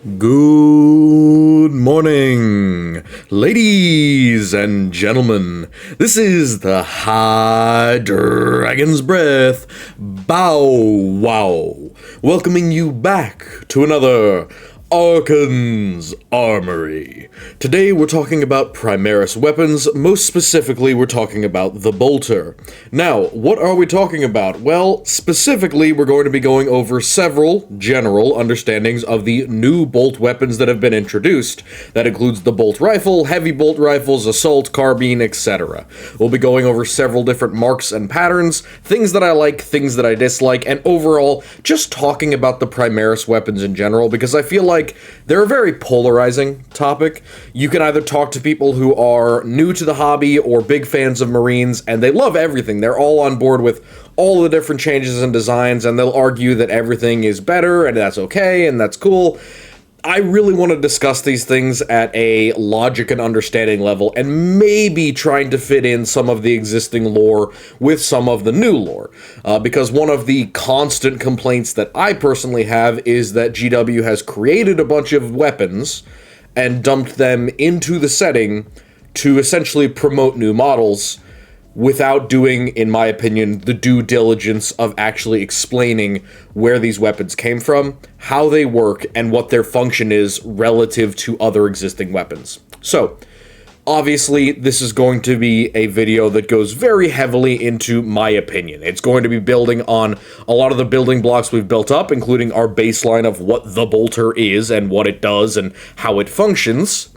Good morning, ladies and gentlemen. This is the Hydragons Breath Bow Wow, welcoming you back to another Archon's Armory. Today we're talking about Primaris weapons, most specifically we're talking about the Bolter. Now, what are we talking about? Well, specifically we're going to be going over several general understandings of the new bolt weapons that have been introduced. That includes the bolt rifle, heavy bolt rifles, assault, carbine, etc. We'll be going over several different marks and patterns, things that I like, things that I dislike, and overall just talking about the Primaris weapons in general, because I feel like they're a very polarizing topic. You can either talk to people who are new to the hobby or big fans of Marines, and they love everything. They're all on board with all the different changes and designs, and they'll argue that everything is better, and that's okay, and that's cool. I really want to discuss these things at a logic and understanding level, and maybe trying to fit in some of the existing lore with some of the new lore. Because one of the constant complaints that I personally have is that GW has created a bunch of weapons and dumped them into the setting to essentially promote new models, without doing, in my opinion, the due diligence of actually explaining where these weapons came from, how they work, and what their function is relative to other existing weapons. So, obviously, this is going to be a video that goes very heavily into my opinion. It's going to be building on a lot of the building blocks we've built up, including our baseline of what the bolter is and what it does and how it functions.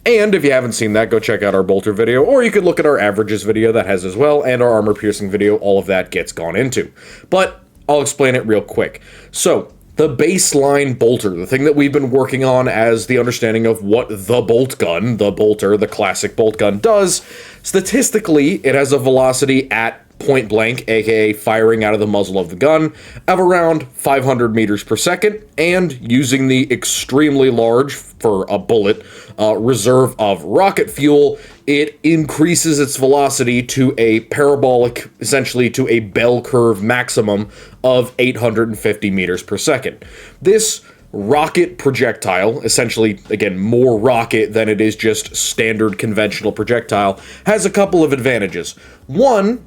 And if you haven't seen that, go check out our bolter video, or you could look at our averages video that has as well, and our armor piercing video. All of that gets gone into. But I'll explain it real quick. So, the baseline bolter, the thing that we've been working on as the understanding of what the bolt gun, the bolter, the classic bolt gun does, statistically, it has a velocity at point blank, aka firing out of the muzzle of the gun, of around 500 meters per second, and using the extremely large, for a bullet, reserve of rocket fuel, it increases its velocity to a parabolic, essentially to a bell curve maximum of 850 meters per second. This rocket projectile, essentially, again, more rocket than it is just standard conventional projectile, has a couple of advantages. One,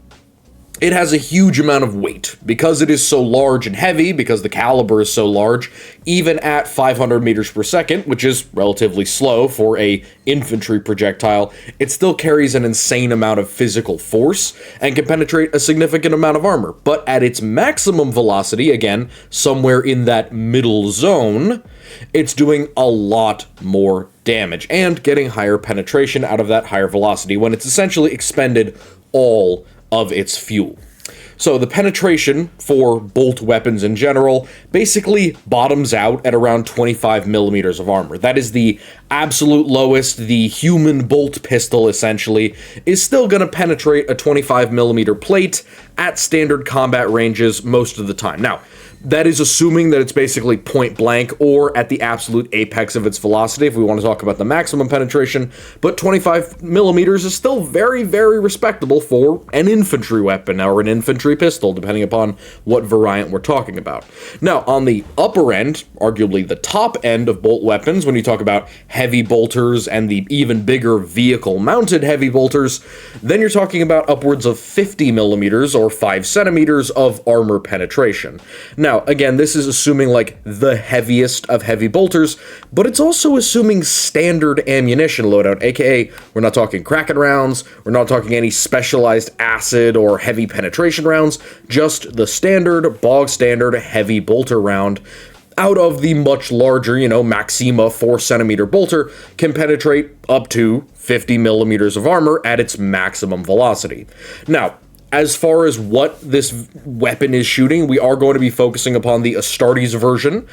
it has a huge amount of weight. Because it is so large and heavy, because the caliber is so large, even at 500 meters per second, which is relatively slow for a infantry projectile, it still carries an insane amount of physical force and can penetrate a significant amount of armor. But at its maximum velocity, again, somewhere in that middle zone, it's doing a lot more damage and getting higher penetration out of that higher velocity when it's essentially expended all of its fuel. So the penetration for bolt weapons in general basically bottoms out at around 25 millimeters of armor. That is the absolute lowest. The human bolt pistol, essentially, is still going to penetrate a 25 millimeter plate at standard combat ranges most of the time. Now, that is assuming that it's basically point blank or at the absolute apex of its velocity, if we want to talk about the maximum penetration, but 25 millimeters is still very, very respectable for an infantry weapon or an infantry pistol, depending upon what variant we're talking about. Now, on the upper end, arguably the top end of bolt weapons, when you talk about heavy bolters and the even bigger vehicle-mounted heavy bolters, then you're talking about upwards of 50 millimeters or 5 centimeters of armor penetration. Now, again, this is assuming, like, the heaviest of heavy bolters, but it's also assuming standard ammunition loadout, aka, we're not talking Kraken rounds, we're not talking any specialized acid or heavy penetration rounds, just the standard, bog standard, heavy bolter round. Out of the much larger, Maxima 4 centimeter bolter, can penetrate up to 50 millimeters of armor at its maximum velocity. Now, as far as what this weapon is shooting, we are going to be focusing upon the Astartes version,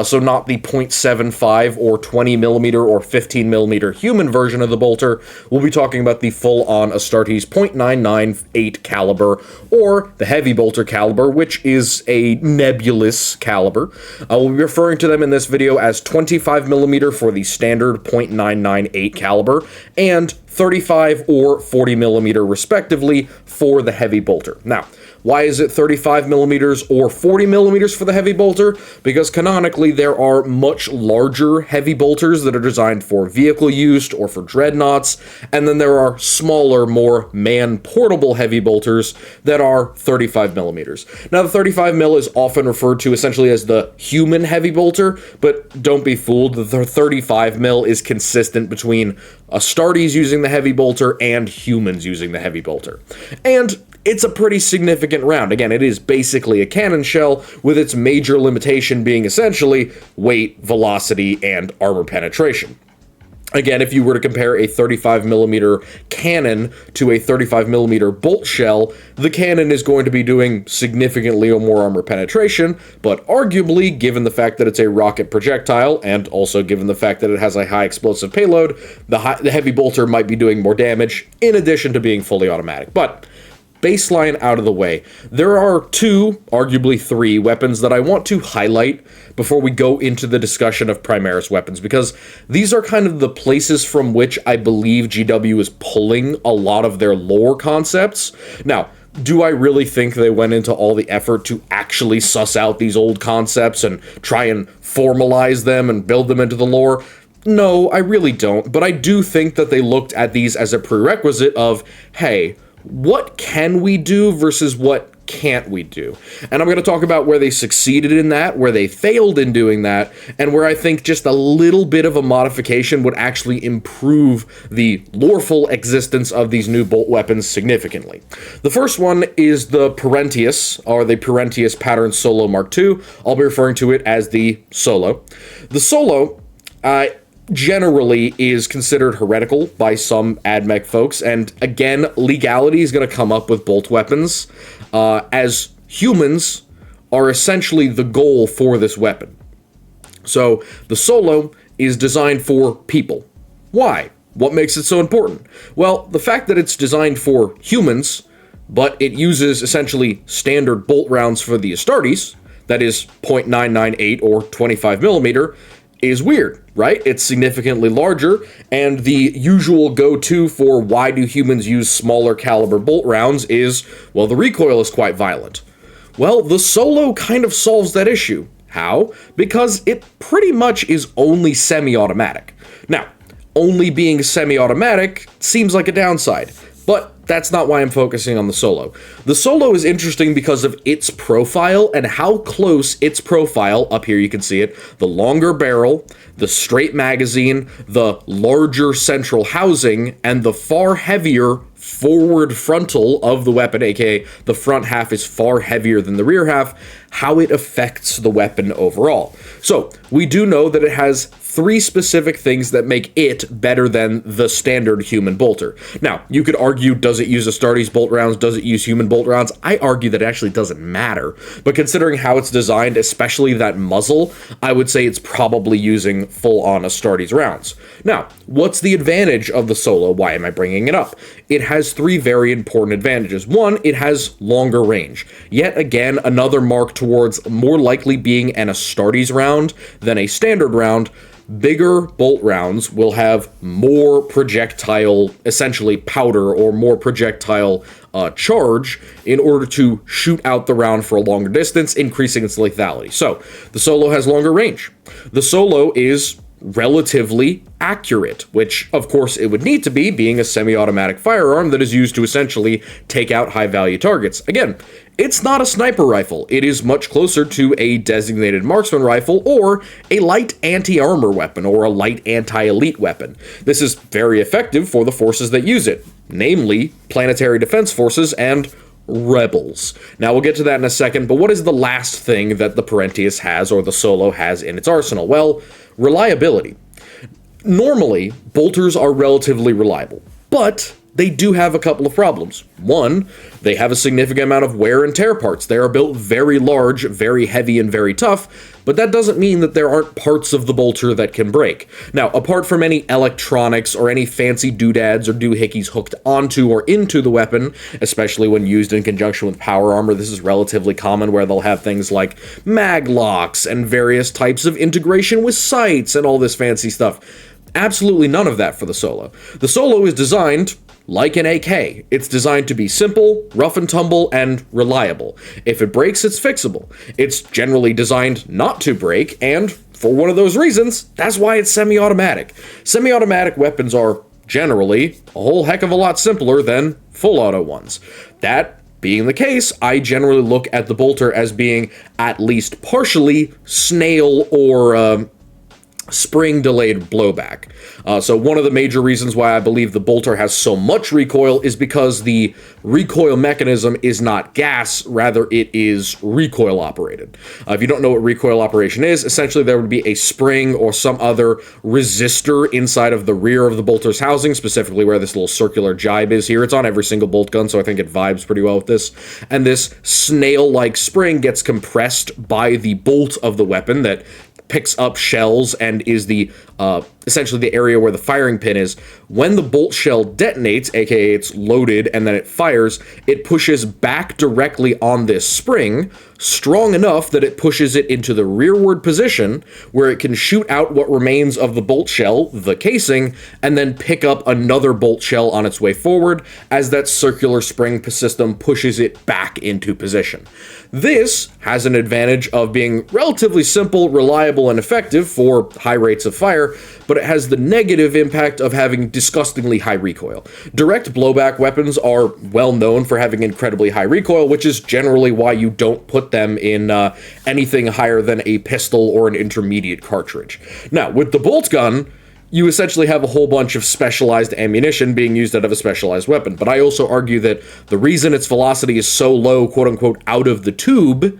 so not the .75 or 20 millimeter or 15 millimeter human version of the bolter. We'll be talking about the full-on Astartes .998 caliber, or the heavy bolter caliber, which is a nebulous caliber. We'll be referring to them in this video as 25 millimeter for the standard .998 caliber, and 35 or 40 millimeter respectively for the heavy bolter. Now, Why is it 35 millimeters or 40 millimeters for the heavy bolter? Because canonically there are much larger heavy bolters that are designed for vehicle use or for dreadnoughts, and then there are smaller, more man-portable heavy bolters that are 35 millimeters. Now, the 35 mil is often referred to essentially as the human heavy bolter, but don't be fooled, the 35 mil is consistent between Astartes using the heavy bolter and humans using the heavy bolter. And it's a pretty significant round. Again, it is basically a cannon shell, with its major limitation being essentially weight, velocity, and armor penetration. Again, if you were to compare a 35mm cannon to a 35mm bolt shell, the cannon is going to be doing significantly more armor penetration, but arguably, given the fact that it's a rocket projectile, and also given the fact that it has a high explosive payload, the heavy bolter might be doing more damage, in addition to being fully automatic. But baseline out of the way, there are two, arguably three, weapons that I want to highlight before we go into the discussion of Primaris weapons, because these are kind of the places from which I believe GW is pulling a lot of their lore concepts. Now, do I really think they went into all the effort to actually suss out these old concepts and try and formalize them and build them into the lore? No, I really don't, but I do think that they looked at these as a prerequisite of, hey, what can we do versus what can't we do? And I'm going to talk about where they succeeded in that, where they failed in doing that, and where I think just a little bit of a modification would actually improve the loreful existence of these new bolt weapons significantly. The first one is the Parentius, or the Parentius Pattern Solo Mark II. I'll be referring to it as the Solo. The Solo, generally is considered heretical by some AdMech folks, and again, legality is going to come up with bolt weapons, as humans are essentially the goal for this weapon. So, the Solo is designed for people. Why? What makes it so important? Well, the fact that it's designed for humans, but it uses essentially standard bolt rounds for the Astartes, that is .998 or 25 millimeter, is weird, right? It's significantly larger, and the usual go-to for why do humans use smaller caliber bolt rounds is, well, the recoil is quite violent. Well, the Solo kind of solves that issue. How? Because it pretty much is only semi-automatic. Now, only being semi-automatic seems like a downside, but that's not why I'm focusing on the Solo. The Solo is interesting because of its profile and how close its profile, up here you can see it, the longer barrel, the straight magazine, the larger central housing, and the far heavier forward frontal of the weapon, aka the front half is far heavier than the rear half, how it affects the weapon overall. So, we do know that it has three specific things that make it better than the standard human bolter. Now, you could argue, does it use Astartes bolt rounds? Does it use human bolt rounds? I argue that it actually doesn't matter. But considering how it's designed, especially that muzzle, I would say it's probably using full-on Astartes rounds. Now, what's the advantage of the Solo? Why am I bringing it up? It has three very important advantages. One, it has longer range. Yet again, another mark towards more likely being an Astartes round than a standard round. Bigger bolt rounds will have more projectile, essentially powder, or more projectile charge in order to shoot out the round for a longer distance, increasing its lethality. So, the Solo has longer range. The Solo is relatively accurate, which of course it would need to be, being a semi-automatic firearm that is used to essentially take out high-value targets. Again, it's not a sniper rifle. It is much closer to a designated marksman rifle or a light anti-armor weapon or a light anti-elite weapon. This is very effective for the forces that use it, namely planetary defense forces and rebels. Now, we'll get to that in a second, but what is the last thing that the Parentius has, or the Solo has, in its arsenal? Well, reliability. Normally, bolters are relatively reliable, but they do have a couple of problems. One, they have a significant amount of wear and tear parts. They are built very large, very heavy, and very tough, but that doesn't mean that there aren't parts of the bolter that can break. Now, apart from any electronics or any fancy doodads or doohickeys hooked onto or into the weapon, especially when used in conjunction with power armor, this is relatively common where they'll have things like mag locks and various types of integration with sights and all this fancy stuff. Absolutely none of that for the Solo. The Solo is designed like an AK, it's designed to be simple, rough and tumble, and reliable. If it breaks, it's fixable. It's generally designed not to break, and for one of those reasons, that's why it's semi-automatic. Semi-automatic weapons are generally a whole heck of a lot simpler than full auto ones. That being the case, I generally look at the bolter as being at least partially snail or spring delayed blowback. So one of the major reasons why I believe the bolter has so much recoil is because the recoil mechanism is not gas, rather it is recoil operated. If you don't know what recoil operation is, essentially there would be a spring or some other resistor inside of the rear of the bolter's housing, specifically where this little circular jibe is here. It's on every single bolt gun, so I think it vibes pretty well with this. And this snail-like spring gets compressed by the bolt of the weapon that picks up shells and is the essentially the area where the firing pin is. When the bolt shell detonates, aka it's loaded and then it fires, it pushes back directly on this spring, strong enough that it pushes it into the rearward position where it can shoot out what remains of the bolt shell, the casing, and then pick up another bolt shell on its way forward as that circular spring system pushes it back into position. This has an advantage of being relatively simple, reliable, and effective for high rates of fire, but it has the negative impact of having disgustingly high recoil. Direct blowback weapons are well known for having incredibly high recoil, which is generally why you don't put them in anything higher than a pistol or an intermediate cartridge. Now, with the bolt gun, you essentially have a whole bunch of specialized ammunition being used out of a specialized weapon. But I also argue that the reason its velocity is so low, quote-unquote, out of the tube,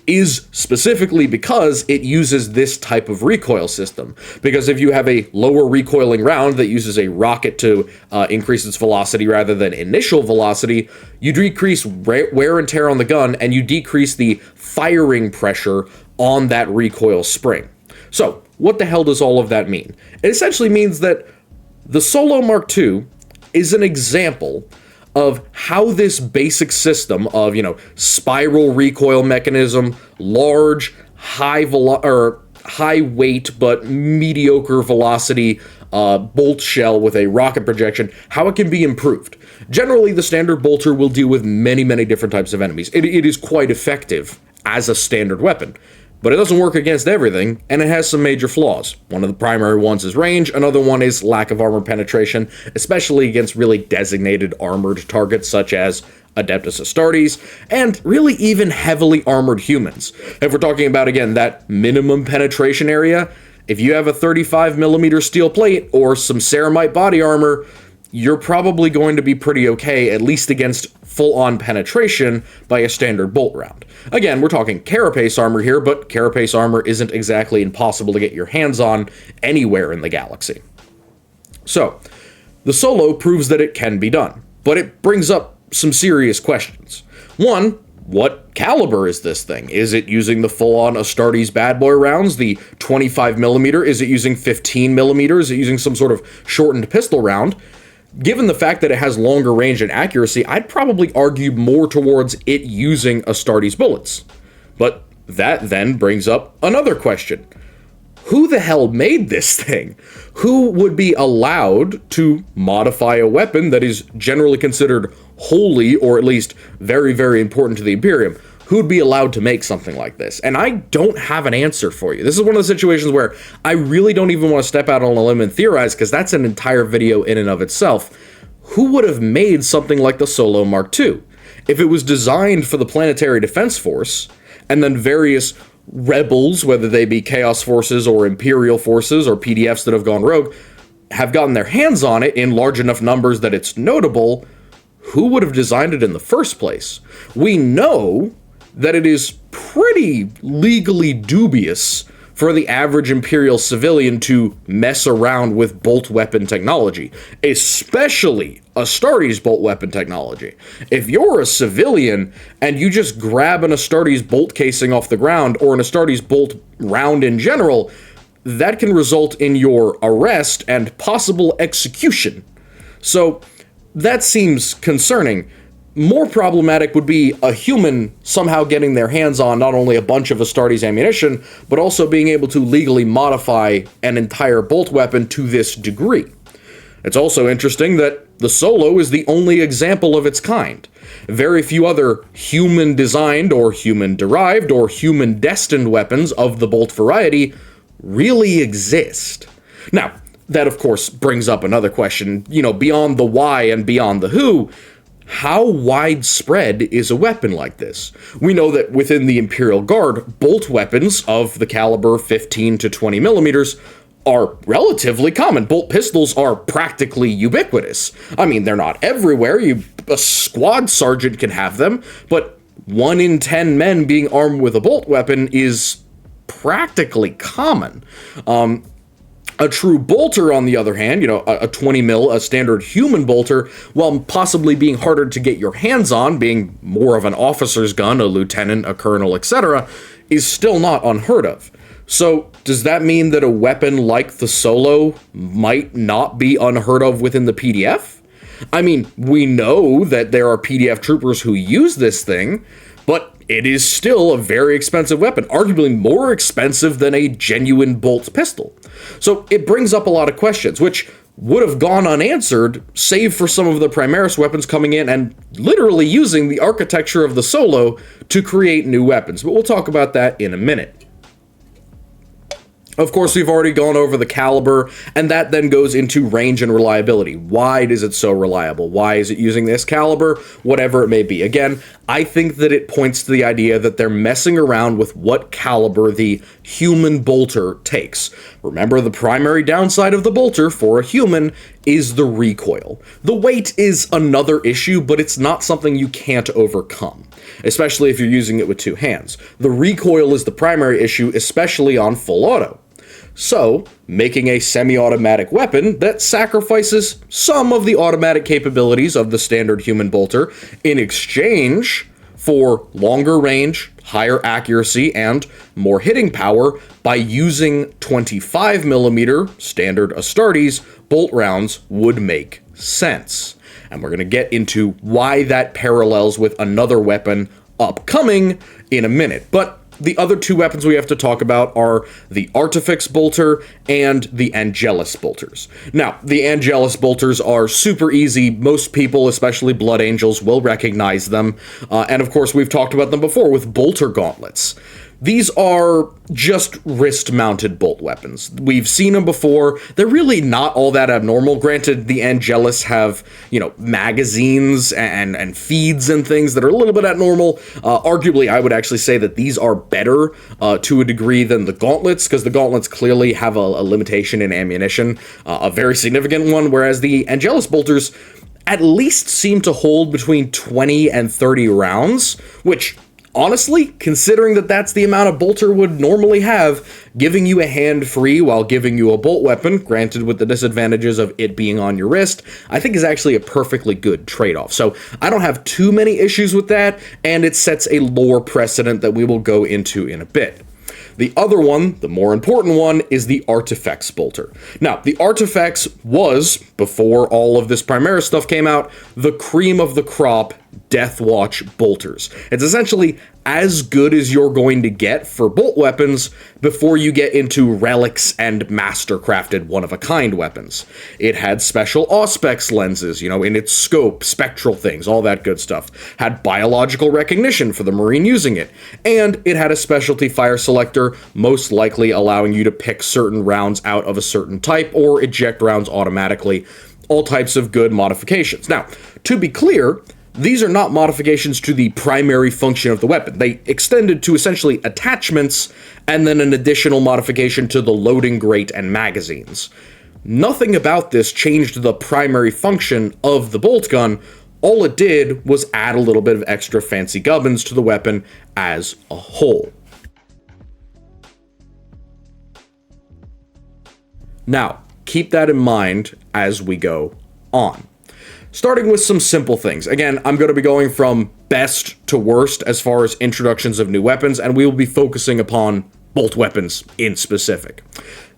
is specifically because it uses this type of recoil system. Because if you have a lower recoiling round that uses a rocket to increase its velocity rather than initial velocity, you decrease wear and tear on the gun, and you decrease the firing pressure on that recoil spring. So, what the hell does all of that mean? It essentially means that the Solo Mark II is an example of how this basic system of, spiral recoil mechanism, large, high weight but mediocre velocity bolt shell with a rocket projection, how it can be improved. Generally, the standard bolter will deal with many, many different types of enemies. It is quite effective as a standard weapon, but it doesn't work against everything, and it has some major flaws. One of the primary ones is range, another one is lack of armor penetration, especially against really designated armored targets such as Adeptus Astartes, and really even heavily armored humans. If we're talking about, again, that minimum penetration area, if you have a 35mm steel plate or some ceramite body armor, you're probably going to be pretty okay, at least against full-on penetration by a standard bolt round. Again, we're talking carapace armor here, but carapace armor isn't exactly impossible to get your hands on anywhere in the galaxy. So, the Solo proves that it can be done, but it brings up some serious questions. One, what caliber is this thing? Is it using the full-on Astartes bad boy rounds, the 25mm? Is it using 15mm? Is it using some sort of shortened pistol round? Given the fact that it has longer range and accuracy, I'd probably argue more towards it using Astartes bullets. But that then brings up another question. Who the hell made this thing? Who would be allowed to modify a weapon that is generally considered holy, or at least very, very important to the Imperium? Who'd be allowed to make something like this? And I don't have an answer for you. This is one of the situations where I really don't even want to step out on a limb and theorize, because that's an entire video in and of itself. Who would have made something like the Solo Mark II? If it was designed for the Planetary Defense Force, and then various rebels, whether they be Chaos Forces or Imperial Forces or PDFs that have gone rogue, have gotten their hands on it in large enough numbers that it's notable, who would have designed it in the first place? We know that it is pretty legally dubious for the average Imperial civilian to mess around with bolt weapon technology, especially Astartes bolt weapon technology. If you're a civilian and you just grab an Astartes bolt casing off the ground, or an Astartes bolt round in general, that can result in your arrest and possible execution. So that seems concerning. More problematic would be a human somehow getting their hands on not only a bunch of Astartes ammunition, but also being able to legally modify an entire bolt weapon to this degree. It's also interesting that The Solo is the only example of its kind. Very few other human-designed or human-derived or human-destined weapons of the bolt variety really exist. Now, that of course brings up another question, beyond the why and beyond the who. How widespread is a weapon like this? We know that within the Imperial Guard, bolt weapons of the caliber 15 to 20 millimeters are relatively common. Bolt pistols are practically ubiquitous. I mean, they're not everywhere. A squad sergeant can have them, but 1 in 10 men being armed with a bolt weapon is practically common. A true bolter, on the other hand, a 20 mil, a standard human bolter, while possibly being harder to get your hands on, being more of an officer's gun, a lieutenant, a colonel, etc., is still not unheard of. So, does that mean that a weapon like the Solo might not be unheard of within the PDF? I mean, we know that there are PDF troopers who use this thing, but it is still a very expensive weapon, arguably more expensive than a genuine bolt pistol. So it brings up a lot of questions, which would have gone unanswered, save for some of the Primaris weapons coming in and literally using the architecture of the Solo to create new weapons. But we'll talk about that in a minute. Of course, we've already gone over the caliber, and that then goes into range and reliability. Why is it so reliable? Why is it using this caliber? Whatever it may be. Again, I think that it points to the idea that they're messing around with what caliber the human bolter takes. Remember, the primary downside of the bolter for a human is the recoil. The weight is another issue, but it's not something you can't overcome, especially if you're using it with two hands. The recoil is the primary issue, especially on full auto. So, making a semi-automatic weapon that sacrifices some of the automatic capabilities of the standard human bolter in exchange for longer range, higher accuracy, and more hitting power by using 25mm standard Astartes bolt rounds would make sense. And we're going to get into why that parallels with another weapon upcoming in a minute. But the other two weapons we have to talk about are the Artifex bolter and the Angelus bolters. Now, the Angelus bolters are super easy. Most people, especially Blood Angels, will recognize them. And of course, we've talked about them before with bolter gauntlets. These are just wrist-mounted bolt weapons. We've seen them before. They're really not all that abnormal. Granted, the Angelus have, magazines and feeds and things that are a little bit abnormal. Arguably, I would actually say that these are better to a degree than the gauntlets, because the gauntlets clearly have a limitation in ammunition, a very significant one, whereas the Angelus bolters at least seem to hold between 20 and 30 rounds, which, honestly, considering that that's the amount a bolter would normally have, giving you a hand free while giving you a bolt weapon, granted with the disadvantages of it being on your wrist, I think is actually a perfectly good trade-off. So I don't have too many issues with that, and it sets a lore precedent that we will go into in a bit. The other one, the more important one, is the Artifex bolter. Now, the Artifex was, before all of this Primaris stuff came out, the cream of the crop Deathwatch bolters. It's essentially as good as you're going to get for bolt weapons before you get into relics and master-crafted one-of-a-kind weapons. It had special Auspex lenses, in its scope, spectral things, all that good stuff. Had biological recognition for the Marine using it. And it had a specialty fire selector, most likely allowing you to pick certain rounds out of a certain type or eject rounds automatically. All types of good modifications. Now, to be clear, these are not modifications to the primary function of the weapon. They extended to essentially attachments and then an additional modification to the loading grate and magazines. Nothing about this changed the primary function of the bolt gun. All it did was add a little bit of extra fancy gubbins to the weapon as a whole. Now, keep that in mind as we go on. Starting with some simple things. Again, I'm going to be going from best to worst as far as introductions of new weapons, and we will be focusing upon bolt weapons in specific.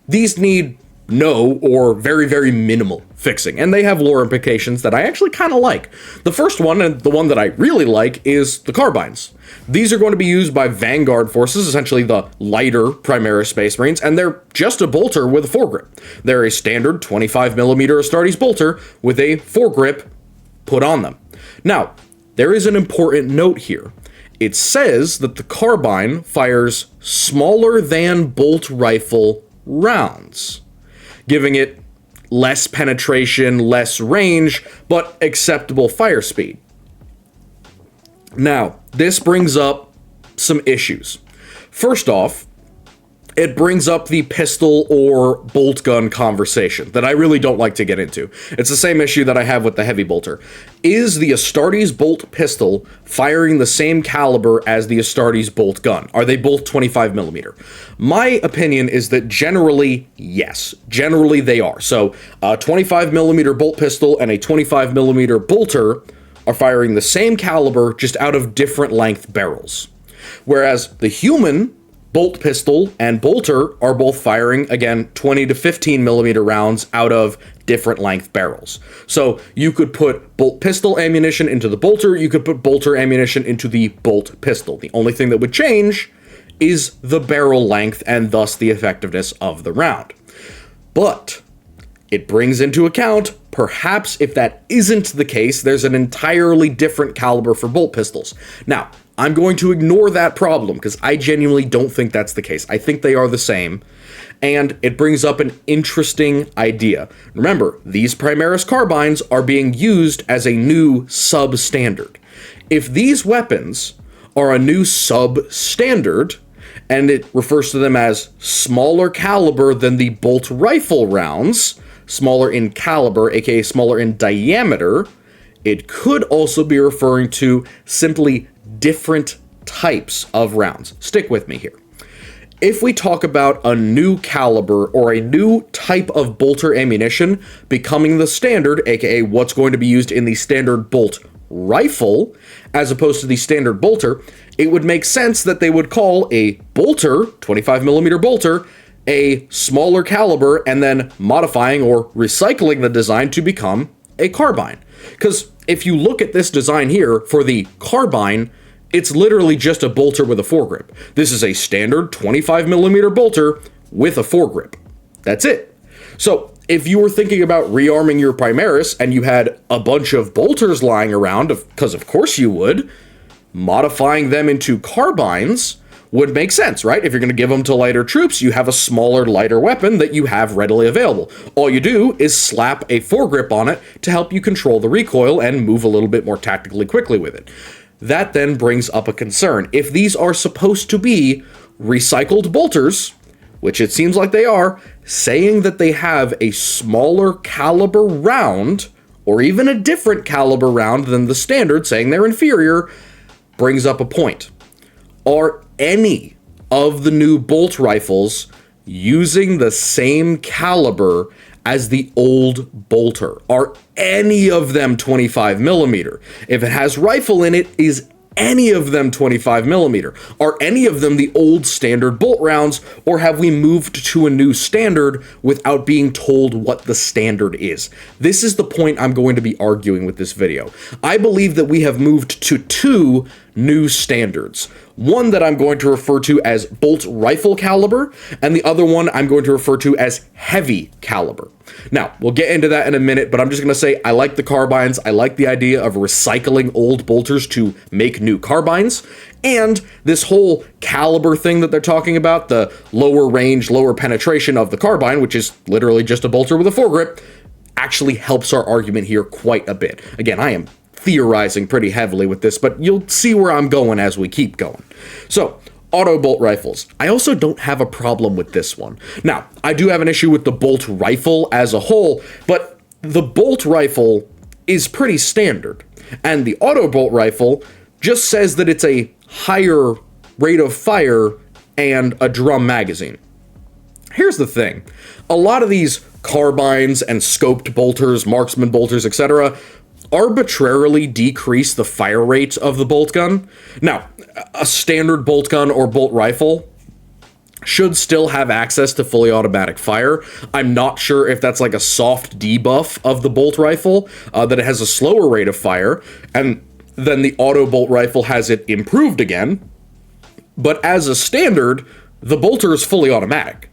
These need no or very, very minimal fixing, and they have lore implications that I actually kind of like. The first one, and the one that I really like, is the carbines. These are going to be used by Vanguard forces, essentially the lighter Primaris Space Marines, and they're just a bolter with a foregrip. They're a standard 25mm Astartes bolter with a foregrip put on them. Now, there is an important note here. It says that the carbine fires smaller than bolt rifle rounds, giving it less penetration, less range, but acceptable fire speed. Now, this brings up some issues. First off, it brings up the pistol or bolt gun conversation that I really don't like to get into. It's the same issue that I have with the heavy bolter. Is the Astartes bolt pistol firing the same caliber as the Astartes bolt gun? Are they both 25mm? My opinion is that generally, yes. Generally, they are. So, a 25mm bolt pistol and a 25mm bolter are firing the same caliber, just out of different length barrels. Whereas the human bolt pistol and bolter are both firing, again, 20 to 15mm rounds out of different length barrels. So you could put bolt pistol ammunition into the bolter, you could put bolter ammunition into the bolt pistol. The only thing that would change is the barrel length and thus the effectiveness of the round. But it brings into account, perhaps if that isn't the case, there's an entirely different caliber for bolt pistols. Now, I'm going to ignore that problem because I genuinely don't think that's the case. I think they are the same, and it brings up an interesting idea. Remember, these Primaris carbines are being used as a new substandard. If these weapons are a new substandard, and it refers to them as smaller caliber than the bolt rifle rounds, smaller in caliber, aka smaller in diameter, it could also be referring to simply different types of rounds. Stick with me here. If we talk about a new caliber or a new type of bolter ammunition becoming the standard, aka what's going to be used in the standard bolt rifle, as opposed to the standard bolter, it would make sense that they would call a bolter, 25mm bolter, a smaller caliber, and then modifying or recycling the design to become a carbine. Because if you look at this design here for the carbine, it's literally just a bolter with a foregrip. This is a standard 25mm bolter with a foregrip. That's it. So if you were thinking about rearming your Primaris and you had a bunch of bolters lying around, because of course you would, modifying them into carbines would make sense, right? If you're going to give them to lighter troops, you have a smaller, lighter weapon that you have readily available. All you do is slap a foregrip on it to help you control the recoil and move a little bit more tactically quickly with it. That then brings up a concern. If these are supposed to be recycled bolters, which it seems like they are, saying that they have a smaller caliber round, or even a different caliber round than the standard, saying they're inferior, brings up a point. Are any of the new bolt rifles using the same caliber as the old bolter? Are any of them 25mm? If it has rifle in it, is any of them 25mm? Are any of them the old standard bolt rounds, or have we moved to a new standard without being told what the standard is? This is the point I'm going to be arguing with this video. I believe that we have moved to two new standards. One that I'm going to refer to as bolt rifle caliber, and the other one I'm going to refer to as heavy caliber. Now, we'll get into that in a minute, but I'm just going to say I like the carbines. I like the idea of recycling old bolters to make new carbines, and this whole caliber thing that they're talking about, the lower range, lower penetration of the carbine, which is literally just a bolter with a foregrip, actually helps our argument here quite a bit. Again, I am theorizing pretty heavily with this, but you'll see where I'm going as we keep going. So, auto bolt rifles. I also don't have a problem with this one. Now, I do have an issue with the bolt rifle as a whole, but the bolt rifle is pretty standard, and the auto bolt rifle just says that it's a higher rate of fire and a drum magazine. Here's the thing. A lot of these carbines and scoped bolters, marksman bolters, etc., arbitrarily decrease the fire rate of the bolt gun. Now, a standard bolt gun or bolt rifle should still have access to fully automatic fire. I'm not sure if that's like a soft debuff of the bolt rifle, that it has a slower rate of fire, and then the auto bolt rifle has it improved again. But as a standard, the bolter is fully automatic.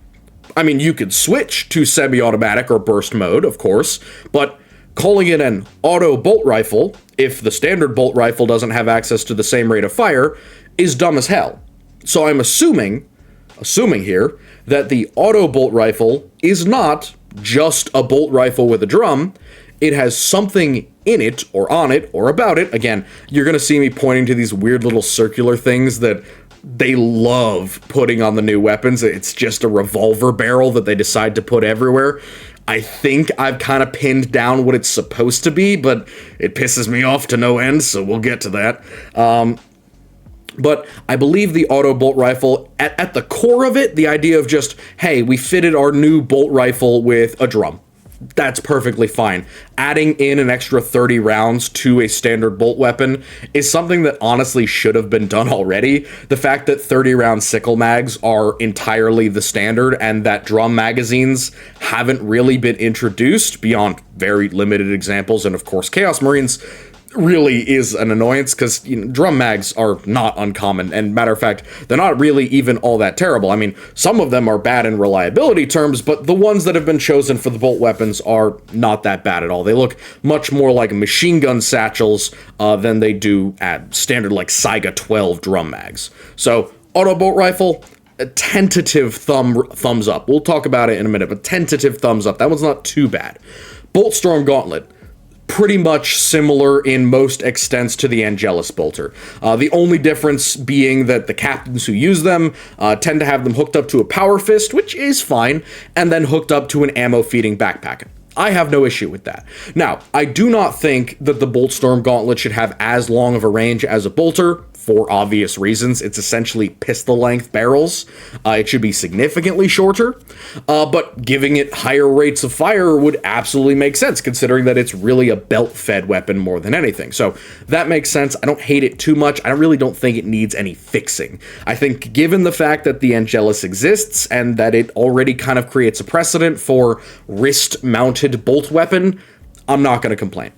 I mean, you could switch to semi-automatic or burst mode, of course, but calling it an auto bolt rifle, if the standard bolt rifle doesn't have access to the same rate of fire, is dumb as hell. So I'm assuming here that the auto bolt rifle is not just a bolt rifle with a drum. It has something in it, or on it, or about it. Again, you're going to see me pointing to these weird little circular things that they love putting on the new weapons. It's just a revolver barrel that they decide to put everywhere. I think I've kind of pinned down what it's supposed to be, but it pisses me off to no end, so we'll get to that. But I believe the auto bolt rifle, at the core of it, the idea of just, hey, we fitted our new bolt rifle with a drum. That's perfectly fine. Adding in an extra 30 rounds to a standard bolt weapon is something that honestly should have been done already. The fact that 30 round sickle mags are entirely the standard and that drum magazines haven't really been introduced beyond very limited examples, and of course Chaos Marines, really is an annoyance, because drum mags are not uncommon, and matter of fact, they're not really even all that terrible. I mean, some of them are bad in reliability terms, but the ones that have been chosen for the bolt weapons are not that bad at all. They look much more like machine gun satchels than they do at standard like Saiga 12 drum mags. So, auto bolt rifle, a tentative thumbs up. We'll talk about it in a minute, but tentative thumbs up. That one's not too bad. Bolt Storm Gauntlet, pretty much similar in most extents to the Angelus bolter. The only difference being that the captains who use them tend to have them hooked up to a power fist, which is fine, and then hooked up to an ammo feeding backpack. I have no issue with that. Now, I do not think that the Bolt Storm Gauntlet should have as long of a range as a bolter, for obvious reasons. It's essentially pistol-length barrels. It should be significantly shorter, but giving it higher rates of fire would absolutely make sense, considering that it's really a belt-fed weapon more than anything. So that makes sense. I don't hate it too much. I really don't think it needs any fixing. I think given the fact that the Angelus exists and that it already kind of creates a precedent for wrist-mounted bolt weapon, I'm not going to complain.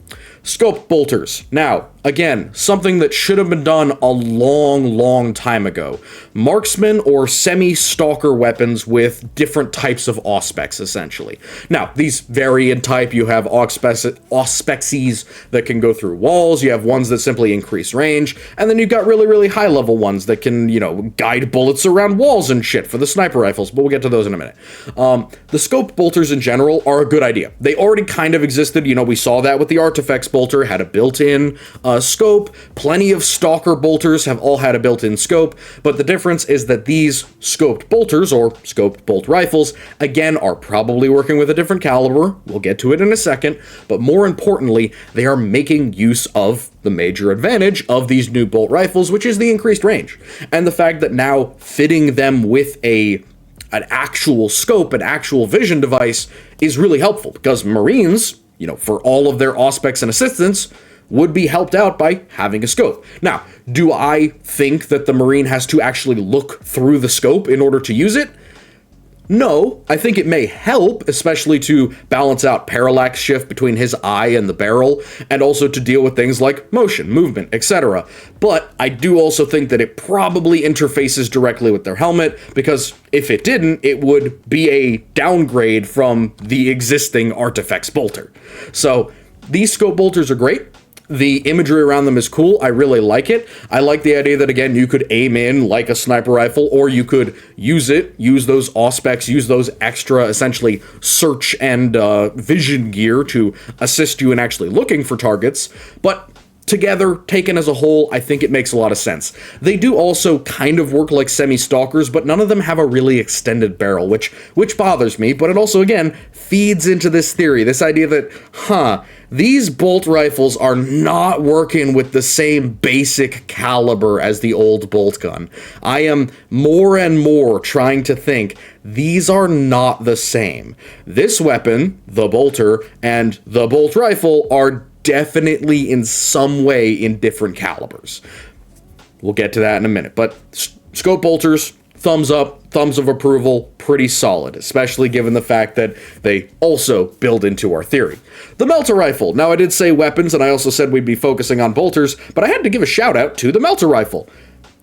Scope bolters. Now, again, something that should have been done a long time ago. Marksman or semi-stalker weapons with different types of auspex, essentially. Now, these vary in type. You have auspexies that can go through walls, you have ones that simply increase range, and then you've got really high level ones that can, guide bullets around walls and shit for the sniper rifles, but we'll get to those in a minute. The scope bolters in general are a good idea. They already kind of existed, we saw that with the Artifacts bolter, had a built-in scope. Plenty of Stalker bolters have all had a built-in scope, but the difference is that these scoped bolters, or scoped bolt rifles, again, are probably working with a different caliber. We'll get to it in a second, but more importantly, they are making use of the major advantage of these new bolt rifles, which is the increased range, and the fact that now fitting them with an actual scope, an actual vision device, is really helpful, because Marines, for all of their auspex and assistance, would be helped out by having a scope. Now, do I think that the Marine has to actually look through the scope in order to use it? No, I think it may help, especially to balance out parallax shift between his eye and the barrel, and also to deal with things like motion, movement, etc. But I do also think that it probably interfaces directly with their helmet, because if it didn't, it would be a downgrade from the existing Artifacts bolter. So these scope bolters are great. The imagery around them is cool. I really like it. I like the idea that, again, you could aim in like a sniper rifle, or you could use those auspex, use those extra, essentially, search and vision gear to assist you in actually looking for targets. But together, taken as a whole, I think it makes a lot of sense. They do also kind of work like semi-stalkers, but none of them have a really extended barrel, which bothers me, but it also, again, feeds into this theory, this idea that, these bolt rifles are not working with the same basic caliber as the old bolt gun. I am more and more trying to think these are not the same. This weapon, the bolter, and the bolt rifle are definitely in some way in different calibers. We'll get to that in a minute, but scope bolters, thumbs up, thumbs of approval, pretty solid, especially given the fact that they also build into our theory. The Melter Rifle. Now, I did say weapons, and I also said we'd be focusing on bolters, but I had to give a shout out to the Melter Rifle.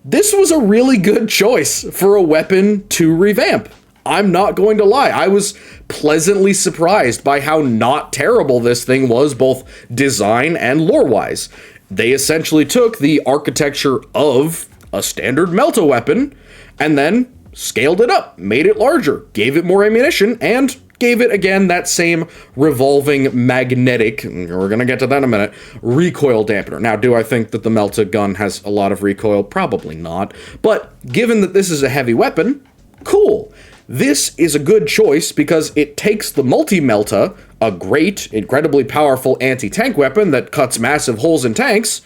This was a really good choice for a weapon to revamp. I'm not going to lie. I was pleasantly surprised by how not terrible this thing was, both design and lore-wise. They essentially took the architecture of a standard Melta weapon and then scaled it up, made it larger, gave it more ammunition, and gave it, again, that same revolving magnetic, we're going to get to that in a minute, recoil dampener. Now, do I think that the Melta gun has a lot of recoil? Probably not. But given that this is a heavy weapon, cool. This is a good choice because it takes the Multi-Melta, a great, incredibly powerful anti-tank weapon that cuts massive holes in tanks,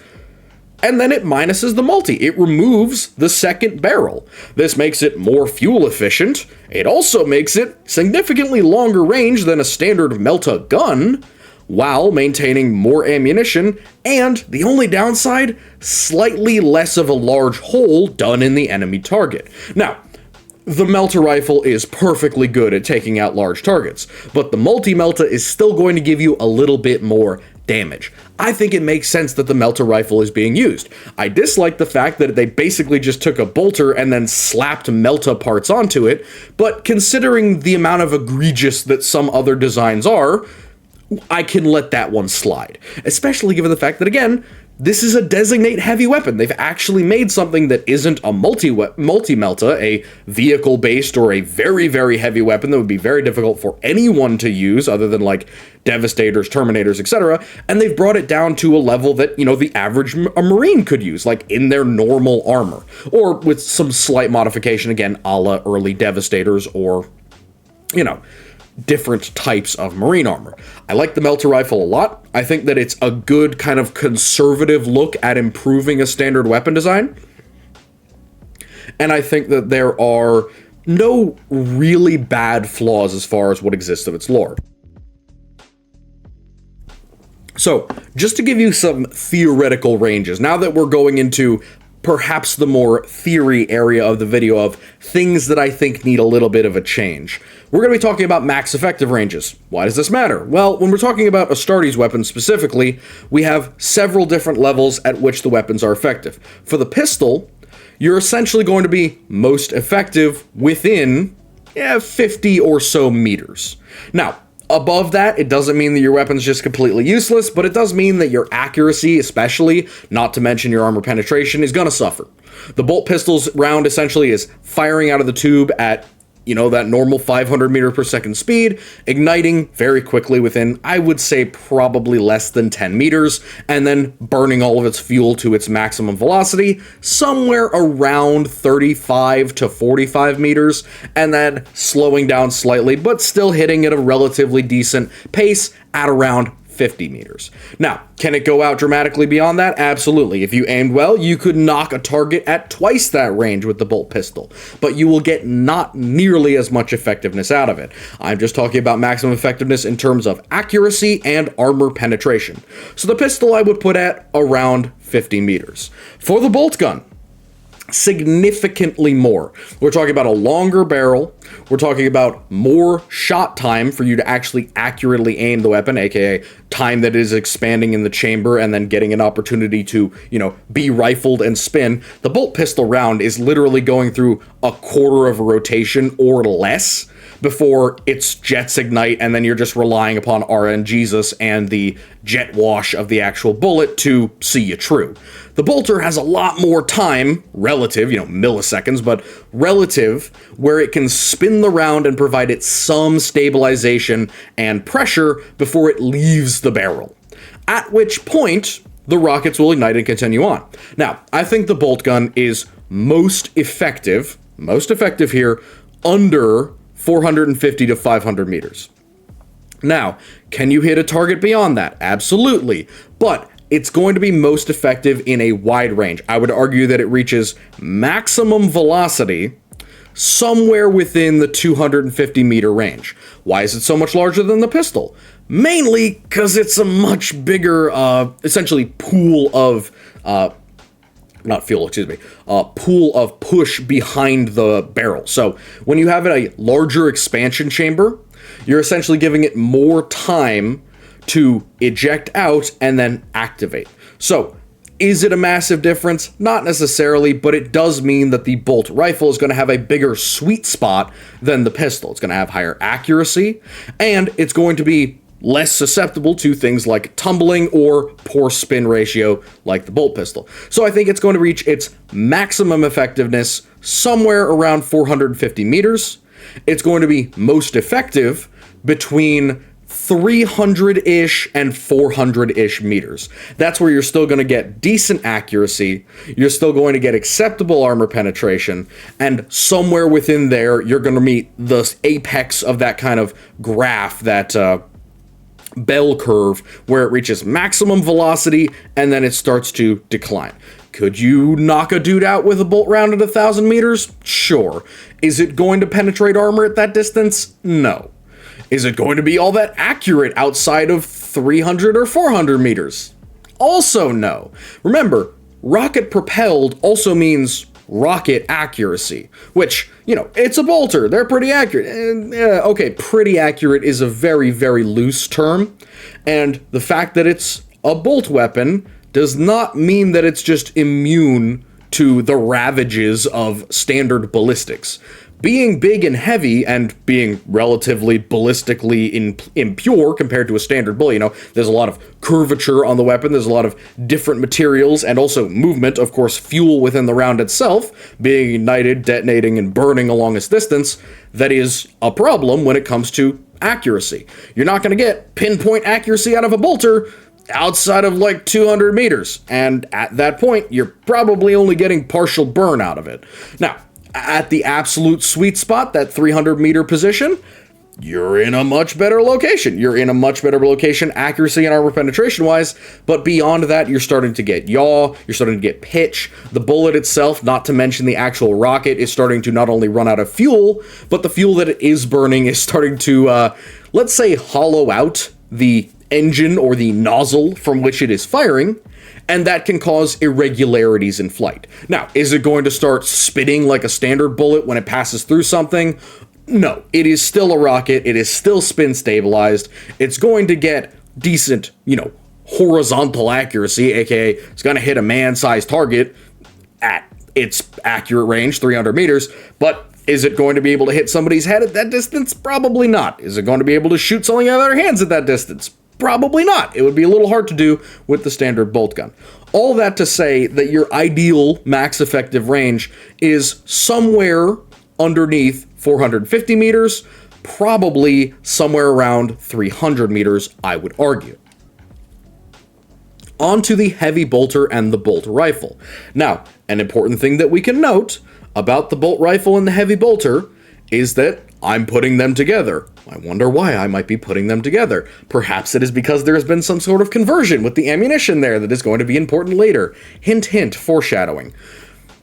and then it minuses the multi. It removes the second barrel. This makes it more fuel efficient. It also makes it significantly longer range than a standard Melta gun, while maintaining more ammunition, and the only downside, slightly less of a large hole done in the enemy target. Now, the Melta Rifle is perfectly good at taking out large targets, but the Multi-Melta is still going to give you a little bit more damage. I think it makes sense that the Melta Rifle is being used. I dislike the fact that they basically just took a bolter and then slapped Melta parts onto it, but considering the amount of egregious that some other designs are, I can let that one slide. Especially given the fact that, again, this is a designate heavy weapon. They've actually made something that isn't a multi-melta, a vehicle-based or a very, very heavy weapon that would be very difficult for anyone to use other than, like, Devastators, Terminators, etc. And they've brought it down to a level that, you know, the average Marine could use, like, in their normal armor. Or with some slight modification, again, a la early Devastators or, you know, different types of Marine armor. I like the Melta Rifle a lot. I think that it's a good kind of conservative look at improving a standard weapon design. And I think that there are no really bad flaws as far as what exists of its lore. So, just to give you some theoretical ranges, now that we're going into perhaps the more theory area of the video of things that I think need a little bit of a change, we're going to be talking about max effective ranges. Why does this matter? Well, when we're talking about Astartes weapons specifically, we have several different levels at which the weapons are effective. For the pistol, you're essentially going to be most effective within 50 or so meters. Now, above that, it doesn't mean that your weapon's just completely useless, but it does mean that your accuracy, especially, not to mention your armor penetration, is going to suffer. The bolt pistol's round essentially is firing out of the tube at, you know, that normal 500 meter per second speed, igniting very quickly within, I would say, probably less than 10 meters, and then burning all of its fuel to its maximum velocity, somewhere around 35 to 45 meters, and then slowing down slightly, but still hitting at a relatively decent pace at around 50 meters. Now, can it go out dramatically beyond that? Absolutely. If you aimed well, you could knock a target at twice that range with the bolt pistol, but you will get not nearly as much effectiveness out of it. I'm just talking about maximum effectiveness in terms of accuracy and armor penetration. So the pistol I would put at around 50 meters. For the bolt gun, significantly more. We're talking about a longer barrel. We're talking about more shot time for you to actually accurately aim the weapon, aka time that is expanding in the chamber and then getting an opportunity to, you know, be rifled and spin. The bolt pistol round is literally going through a quarter of a rotation or less before its jets ignite, and then you're just relying upon RNGesus and the jet wash of the actual bullet to see you true. The bolter has a lot more time, relative, you know, milliseconds, but relative, where it can spin the round and provide it some stabilization and pressure before it leaves the barrel. At which point, the rockets will ignite and continue on. Now, I think the bolt gun is most effective here, under 450 to 500 meters. Now, can you hit a target beyond that? Absolutely. But it's going to be most effective in a wide range. I would argue that it reaches maximum velocity somewhere within the 250 meter range. Why is it so much larger than the pistol? Mainly because it's a much bigger, essentially, pool of not fuel, excuse me, pool of push behind the barrel. So when you have a larger expansion chamber, you're essentially giving it more time to eject out and then activate. So is it a massive difference? Not necessarily, but it does mean that the bolt rifle is going to have a bigger sweet spot than the pistol. It's going to have higher accuracy, and it's going to be less susceptible to things like tumbling or poor spin ratio like the bolt pistol. So I think it's going to reach its maximum effectiveness somewhere around 450 meters. It's going to be most effective between 300-ish and 400-ish meters. That's where you're still going to get decent accuracy, you're still going to get acceptable armor penetration, and somewhere within there, you're going to meet the apex of that kind of graph, that bell curve, where it reaches maximum velocity, and then it starts to decline. Could you knock a dude out with a bolt round at 1,000 meters? Sure. Is it going to penetrate armor at that distance? No. Is it going to be all that accurate outside of 300 or 400 meters? Also no. Remember, rocket propelled also means rocket accuracy, which, you know, it's a bolter. They're pretty accurate. Okay, pretty accurate is a very, very loose term, and the fact that it's a bolt weapon does not mean that it's just immune to the ravages of standard ballistics. Being big and heavy and being relatively ballistically impure compared to a standard bullet, you know, there's a lot of curvature on the weapon, there's a lot of different materials, and also movement, of course, fuel within the round itself, being ignited, detonating, and burning along its distance, that is a problem when it comes to accuracy. You're not going to get pinpoint accuracy out of a bolter outside of like 200 meters, and at that point, you're probably only getting partial burn out of it. Now, at the absolute sweet spot, that 300 meter position, you're in a much better location. You're in a much better location, accuracy and armor penetration wise, but beyond that, you're starting to get yaw, you're starting to get pitch. The bullet itself, not to mention the actual rocket, is starting to not only run out of fuel, but the fuel that it is burning is starting to, let's say, hollow out the engine or the nozzle from which it is firing, and that can cause irregularities in flight. Now, is it going to start spitting like a standard bullet when it passes through something? No, it is still a rocket, it is still spin stabilized, it's going to get decent, you know, horizontal accuracy, aka it's going to hit a man-sized target at its accurate range, 300 meters, but is it going to be able to hit somebody's head at that distance? Probably not. Is it going to be able to shoot something out of their hands at that distance? Probably not. It would be a little hard to do with the standard bolt gun. All that to say that your ideal max effective range is somewhere underneath 450 meters, probably somewhere around 300 meters, I would argue. On to the heavy bolter and the bolt rifle. Now, an important thing that we can note about the bolt rifle and the heavy bolter is that I'm putting them together. I wonder why I might be putting them together. Perhaps it is because there has been some sort of conversion with the ammunition there that is going to be important later. Hint, hint, foreshadowing.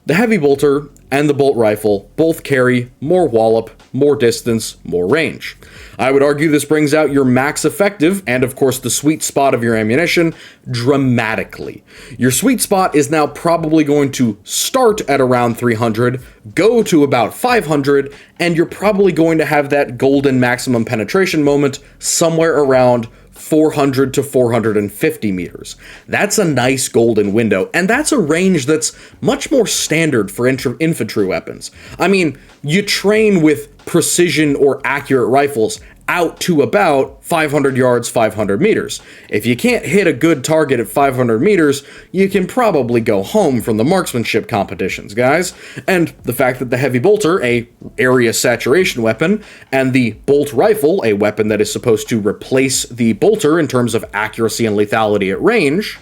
The heavy bolter and the bolt rifle both carry more wallop, more distance, more range. I would argue this brings out your max effective, and of course the sweet spot of your ammunition, dramatically. Your sweet spot is now probably going to start at around 300, go to about 500, and you're probably going to have that golden maximum penetration moment somewhere around 400 to 450 meters. That's a nice golden window, and that's a range that's much more standard for infantry weapons. I mean, you train with precision or accurate rifles out to about 500 yards, 500 meters. If you can't hit a good target at 500 meters, you can probably go home from the marksmanship competitions, guys. And the fact that the heavy bolter, a area saturation weapon, and the bolt rifle, a weapon that is supposed to replace the bolter in terms of accuracy and lethality at range,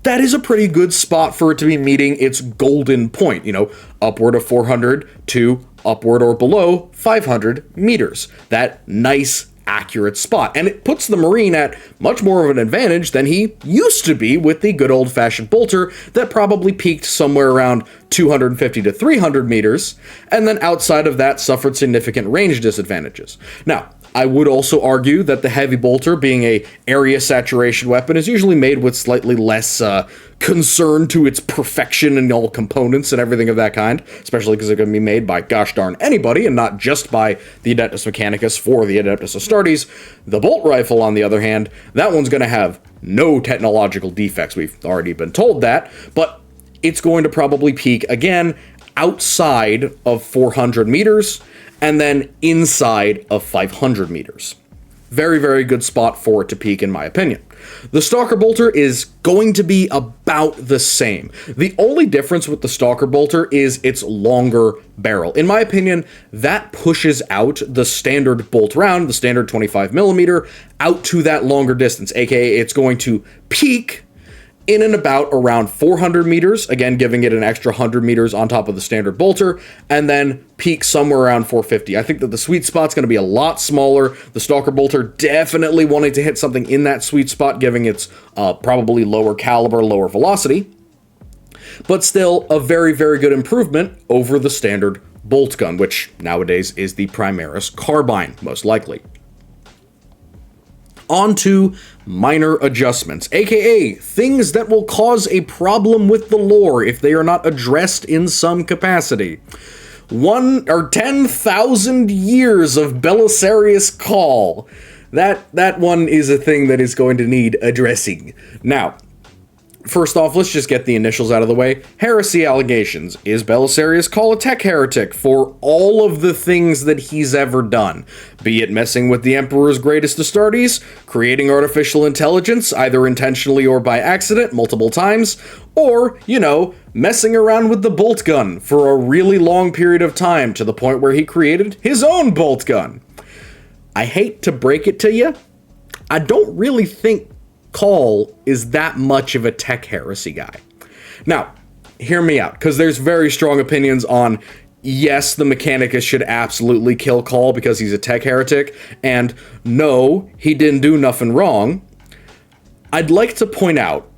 that is a pretty good spot for it to be meeting its golden point, you know, upward of 400 to upward or below 500 meters. That nice, accurate spot. And it puts the Marine at much more of an advantage than he used to be with the good old-fashioned bolter that probably peaked somewhere around 250 to 300 meters, and then outside of that suffered significant range disadvantages. Now, I would also argue that the heavy bolter, being a area saturation weapon, is usually made with slightly less concern to its perfection in all components and everything of that kind, especially because it can be made by gosh darn anybody and not just by the Adeptus Mechanicus for the Adeptus Astartes. The bolt rifle, on the other hand, that one's going to have no technological defects. We've already been told that, but it's going to probably peak again outside of 400 meters and then inside of 500 meters. Very, very good spot for it to peak, in my opinion. The Stalker Bolter is going to be about the same. The only difference with the Stalker Bolter is its longer barrel. In my opinion, that pushes out the standard bolt round, the standard 25mm, out to that longer distance, aka it's going to peak in and about around 400 meters, again giving it an extra 100 meters on top of the standard bolter, and then peak somewhere around 450. I think that the sweet spot's going to be a lot smaller. The Stalker Bolter definitely wanting to hit something in that sweet spot, giving its probably lower caliber, lower velocity, but still a very, very good improvement over the standard bolt gun, which nowadays is the Primaris carbine, most likely. On to minor adjustments, aka things that will cause a problem with the lore if they are not addressed in some capacity. 10,000 years of Belisarius Call. That one is a thing that is going to need addressing. Now, first off, let's just get the initials out of the way. Heresy allegations. Is Belisarius Call a tech heretic for all of the things that he's ever done? Be it messing with the Emperor's greatest Astartes, creating artificial intelligence, either intentionally or by accident, multiple times, or, messing around with the bolt gun for a really long period of time to the point where he created his own bolt gun. I hate to break it to you, I don't really think Call is that much of a tech heresy guy. Now, hear me out, because there's very strong opinions on, yes, the Mechanicus should absolutely kill Call because he's a tech heretic, and no, he didn't do nothing wrong. I'd like to point out,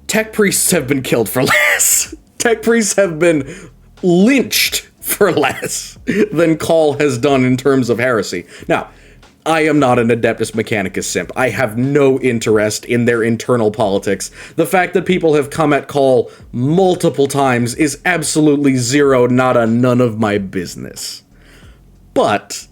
tech priests have been killed for less. Tech priests have been lynched for less than Call has done in terms of heresy. Now, I am not an Adeptus Mechanicus simp. I have no interest in their internal politics. The fact that people have come at Call multiple times is absolutely zero, none of my business. But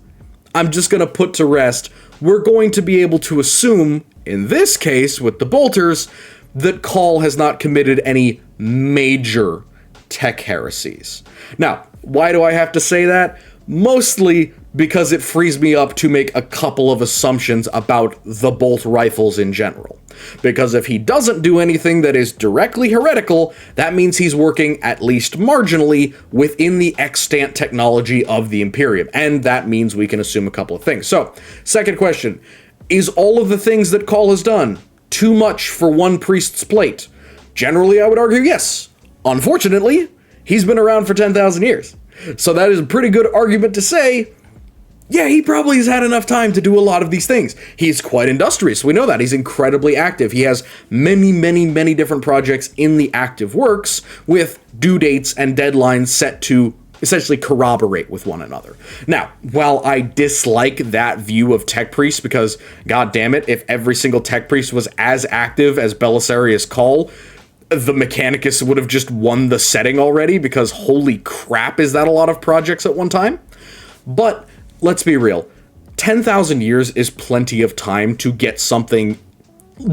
I'm just going to put to rest, we're going to be able to assume, in this case with the bolters, that Call has not committed any major tech heresies. Now, why do I have to say that? Mostly because it frees me up to make a couple of assumptions about the bolt rifles in general. Because if he doesn't do anything that is directly heretical, that means he's working at least marginally within the extant technology of the Imperium, and that means we can assume a couple of things. So, second question, is all of the things that Call has done too much for one priest's plate? Generally, I would argue yes. Unfortunately, he's been around for 10,000 years. So that is a pretty good argument to say, yeah, he probably has had enough time to do a lot of these things. He's quite industrious, we know that. He's incredibly active. He has many different projects in the active works with due dates and deadlines set to essentially corroborate with one another. Now, while I dislike that view of tech priests, because god damn it, if every single tech priest was as active as Belisarius Call, the Mechanicus would have just won the setting already, because holy crap, is that a lot of projects at one time? But let's be real, 10,000 years is plenty of time to get something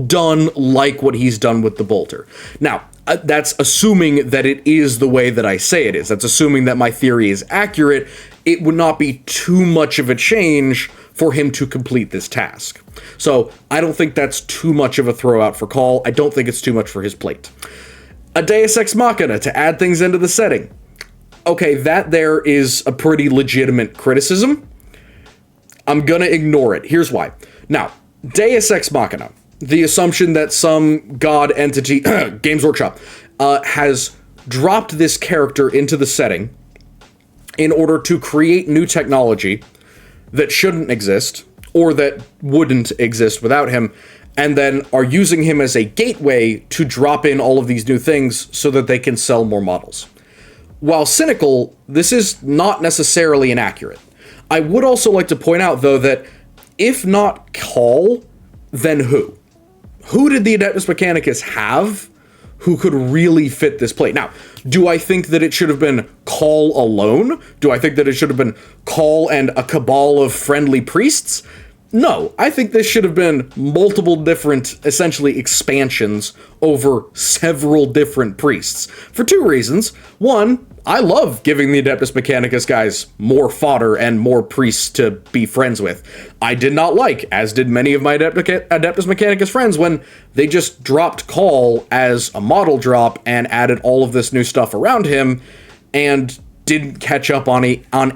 done like what he's done with the bolter. Now, that's assuming that it is the way that I say it is. That's assuming that my theory is accurate. It would not be too much of a change for him to complete this task. So I don't think that's too much of a throwout for Call. I don't think it's too much for his plate. A Deus Ex Machina to add things into the setting. Okay, that there is a pretty legitimate criticism. I'm gonna ignore it. Here's why. Now, Deus Ex Machina, the assumption that some god entity, Games Workshop, has dropped this character into the setting in order to create new technology that shouldn't exist, or that wouldn't exist without him, and then are using him as a gateway to drop in all of these new things so that they can sell more models. While cynical, this is not necessarily inaccurate. I would also like to point out, though, that if not Call, then who? Who did the Adeptus Mechanicus have who could really fit this plate? Now, do I think that it should have been Call alone? Do I think that it should have been Call and a cabal of friendly priests? No, I think this should have been multiple different, essentially, expansions over several different priests. For two reasons. One, I love giving the Adeptus Mechanicus guys more fodder and more priests to be friends with. I did not like, as did many of my Adeptus Mechanicus friends, when they just dropped Call as a model drop and added all of this new stuff around him, and didn't catch up on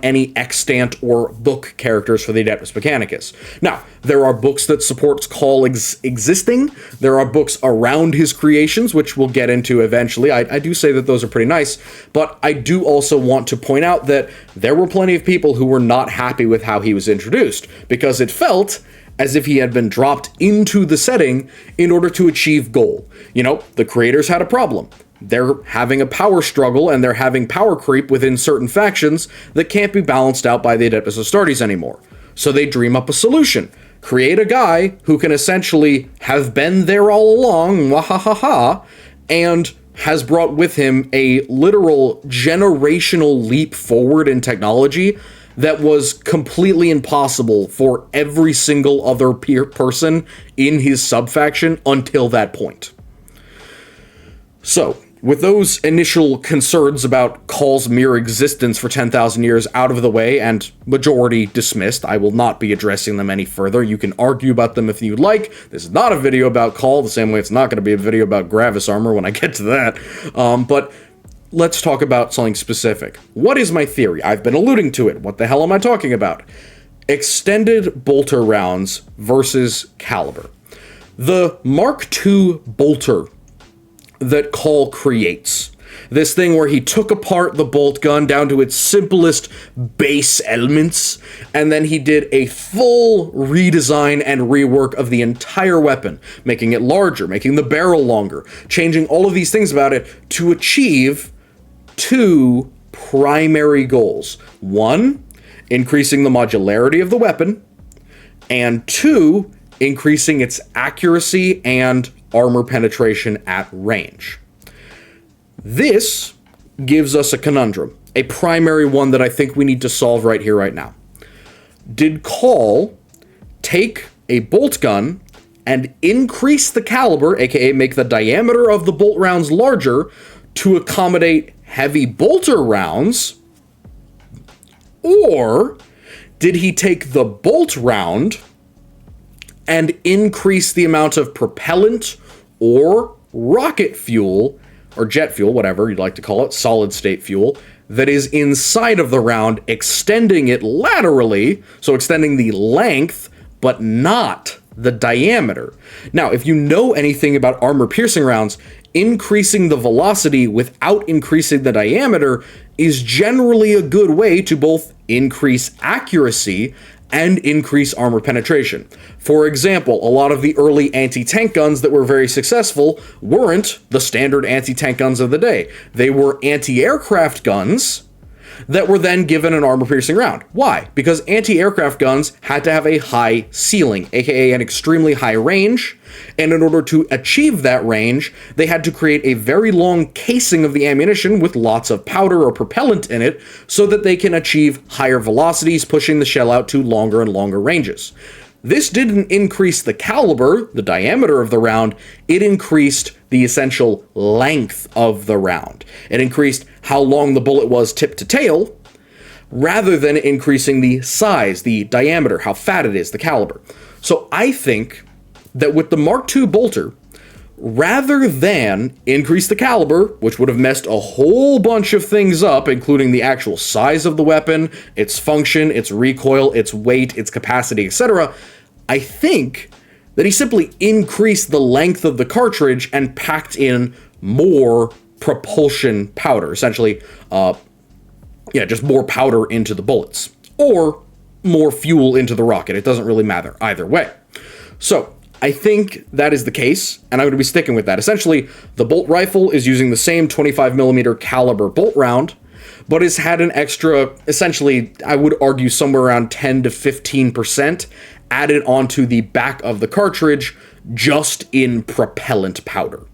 any extant or book characters for the Adeptus Mechanicus. Now, there are books that supports Call existing. There are books around his creations, which we'll get into eventually. I do say that those are pretty nice, but I do also want to point out that there were plenty of people who were not happy with how he was introduced, because it felt as if he had been dropped into the setting in order to achieve goal. You know, the creators had a problem. They're having a power struggle, and they're having power creep within certain factions that can't be balanced out by the Adeptus Astartes anymore. So they dream up a solution. Create a guy who can essentially have been there all along, wahahaha, and has brought with him a literal generational leap forward in technology that was completely impossible for every single other person in his subfaction until that point. So, with those initial concerns about Call's mere existence for 10,000 years out of the way and majority dismissed, I will not be addressing them any further. You can argue about them if you'd like. This is not a video about Call, the same way it's not going to be a video about Gravis armor when I get to that. But let's talk about something specific. What is my theory? I've been alluding to it. What the hell am I talking about? Extended bolter rounds versus caliber. The Mark II bolter that Call creates. This thing where he took apart the bolt gun down to its simplest base elements, and then he did a full redesign and rework of the entire weapon, making it larger, making the barrel longer, changing all of these things about it to achieve two primary goals. One, increasing the modularity of the weapon, and two, increasing its accuracy and armor penetration at range. This gives us a conundrum, a primary one that I think we need to solve right here, right now. Did Call take a bolt gun and increase the caliber, aka make the diameter of the bolt rounds larger to accommodate heavy bolter rounds? Or did he take the bolt round and increase the amount of propellant or rocket fuel, or jet fuel, whatever you'd like to call it, solid state fuel, that is inside of the round, extending it laterally, so extending the length, but not the diameter? Now, if you know anything about armor-piercing rounds, increasing the velocity without increasing the diameter is generally a good way to both increase accuracy and increase armor penetration. For example, a lot of the early anti-tank guns that were very successful weren't the standard anti-tank guns of the day. They were anti-aircraft guns that were then given an armor-piercing round. Why? Because anti-aircraft guns had to have a high ceiling, aka an extremely high range, and in order to achieve that range, they had to create a very long casing of the ammunition with lots of powder or propellant in it so that they can achieve higher velocities, pushing the shell out to longer and longer ranges. This didn't increase the caliber, the diameter of the round, it increased the essential length of the round. It increased how long the bullet was tip to tail, rather than increasing the size, the diameter, how fat it is, the caliber. So I think that with the Mark II bolter, rather than increase the caliber, which would have messed a whole bunch of things up, including the actual size of the weapon, its function, its recoil, its weight, its capacity, etc., I think that he simply increased the length of the cartridge and packed in more propulsion powder, essentially, just more powder into the bullets, or more fuel into the rocket. It doesn't really matter either way. So I think that is the case, and I'm going to be sticking with that. Essentially, the bolt rifle is using the same 25mm caliber bolt round, but has had an extra, essentially, I would argue somewhere around 10 to 15% added onto the back of the cartridge just in propellant powder.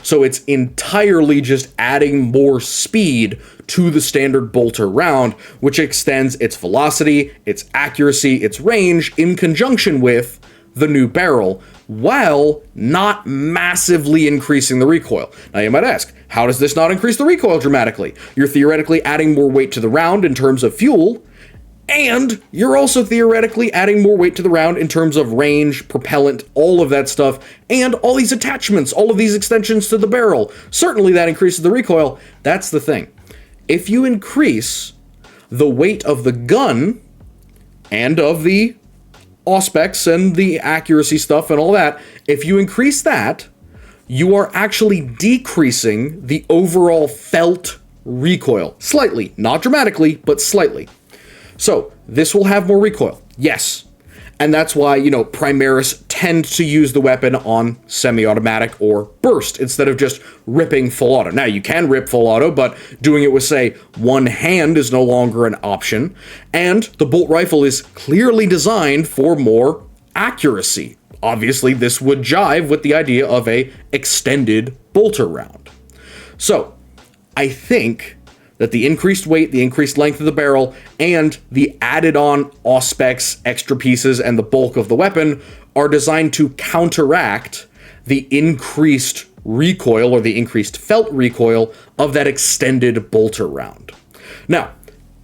So it's entirely just adding more speed to the standard bolter round, which extends its velocity, its accuracy, its range in conjunction with the new barrel, while not massively increasing the recoil. Now you might ask, how does this not increase the recoil dramatically? You're theoretically adding more weight to the round in terms of fuel, and you're also theoretically adding more weight to the round in terms of range, propellant, all of that stuff, and all these attachments, all of these extensions to the barrel. Certainly that increases the recoil. That's the thing. If you increase the weight of the gun and of the auspex and the accuracy stuff and all that, if you increase that, you are actually decreasing the overall felt recoil. Slightly. Not dramatically, but slightly. So, this will have more recoil. Yes. And that's why, Primaris tend to use the weapon on semi-automatic or burst instead of just ripping full auto. Now, you can rip full auto, but doing it with, say, one hand is no longer an option. And the bolt rifle is clearly designed for more accuracy. Obviously, this would jive with the idea of a extended bolter round. So, I think that the increased weight, the increased length of the barrel, and the added-on auspex, extra pieces, and the bulk of the weapon are designed to counteract the increased recoil, or the increased felt recoil, of that extended bolter round. Now,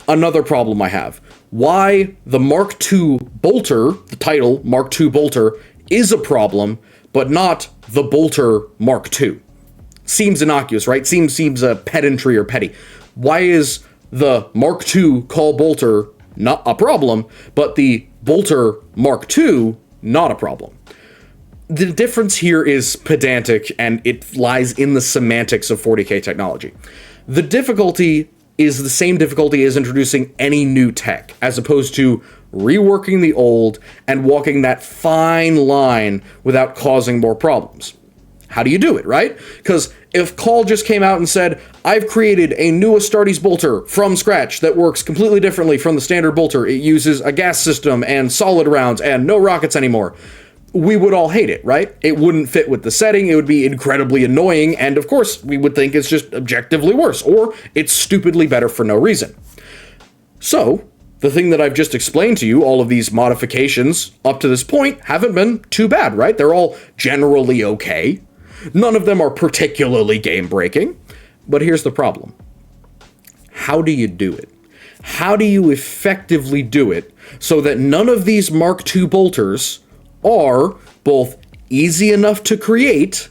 another problem I have. Why the Mark II bolter, the title Mark II bolter, is a problem, but not the bolter Mark II. Seems innocuous, right? Seems pedantry or petty. Why is the Mark II call bolter not a problem, but the bolter Mark II not a problem? The difference here is pedantic, and it lies in the semantics of 40K technology. The difficulty is the same difficulty as introducing any new tech, as opposed to reworking the old and walking that fine line without causing more problems. How do you do it, right? Because if Call just came out and said, I've created a new Astartes bolter from scratch that works completely differently from the standard bolter, it uses a gas system and solid rounds and no rockets anymore, we would all hate it, right? It wouldn't fit with the setting, it would be incredibly annoying, and of course, we would think it's just objectively worse, or it's stupidly better for no reason. So, the thing that I've just explained to you, all of these modifications up to this point, haven't been too bad, right? They're all generally okay. None of them are particularly game-breaking, but here's the problem. How do you do it? How do you effectively do it so that none of these Mark II bolters are both easy enough to create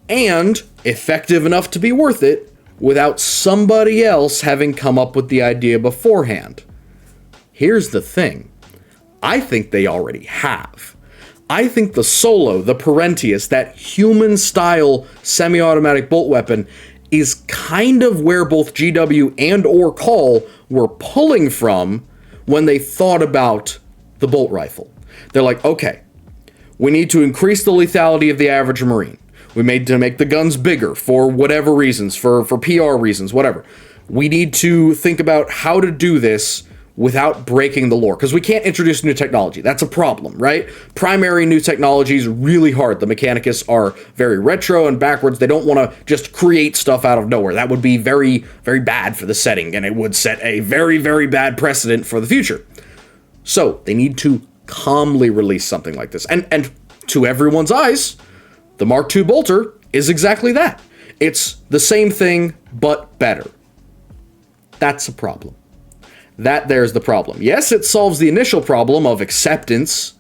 and effective enough to be worth it without somebody else having come up with the idea beforehand? Here's the thing. I think they already have. I think the Solo, the Parentius, that human-style semi-automatic bolt weapon, is kind of where both GW and or Call were pulling from when they thought about the bolt rifle. They're like, okay, we need to increase the lethality of the average Marine. We need to make the guns bigger for whatever reasons, for PR reasons, whatever. We need to think about how to do this without breaking the lore, because we can't introduce new technology. That's a problem, right? Primary new technology is really hard. The Mechanicus are very retro and backwards. They don't want to just create stuff out of nowhere. That would be very, very bad for the setting, and it would set a very, very bad precedent for the future. So, they need to calmly release something like this. And to everyone's eyes, the Mark II bolter is exactly that. It's the same thing, but better. That's a problem. There's the problem. Yes, it solves the initial problem of acceptance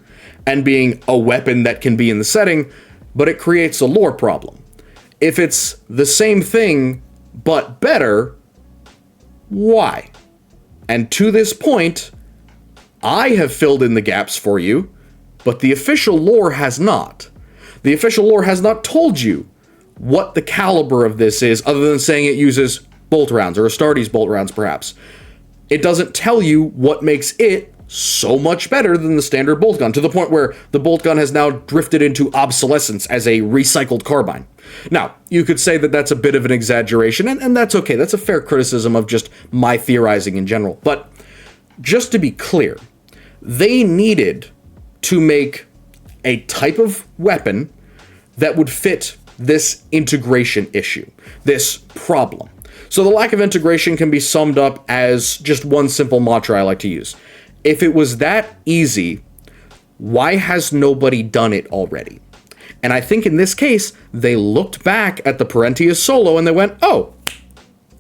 and being a weapon that can be in the setting, but it creates a lore problem. If it's the same thing, but better, why? And to this point, I have filled in the gaps for you, but the official lore has not. The official lore has not told you what the caliber of this is, other than saying it uses bolt rounds, or Astartes bolt rounds, perhaps. It doesn't tell you what makes it so much better than the standard bolt gun, to the point where the bolt gun has now drifted into obsolescence as a recycled carbine. Now, you could say that that's a bit of an exaggeration, and that's okay. That's a fair criticism of just my theorizing in general. But just to be clear, they needed to make a type of weapon that would fit this integration issue, this problem. So the lack of integration can be summed up as just one simple mantra I like to use. If it was that easy, why has nobody done it already? And I think in this case, they looked back at the Parentius Solo and they went, oh,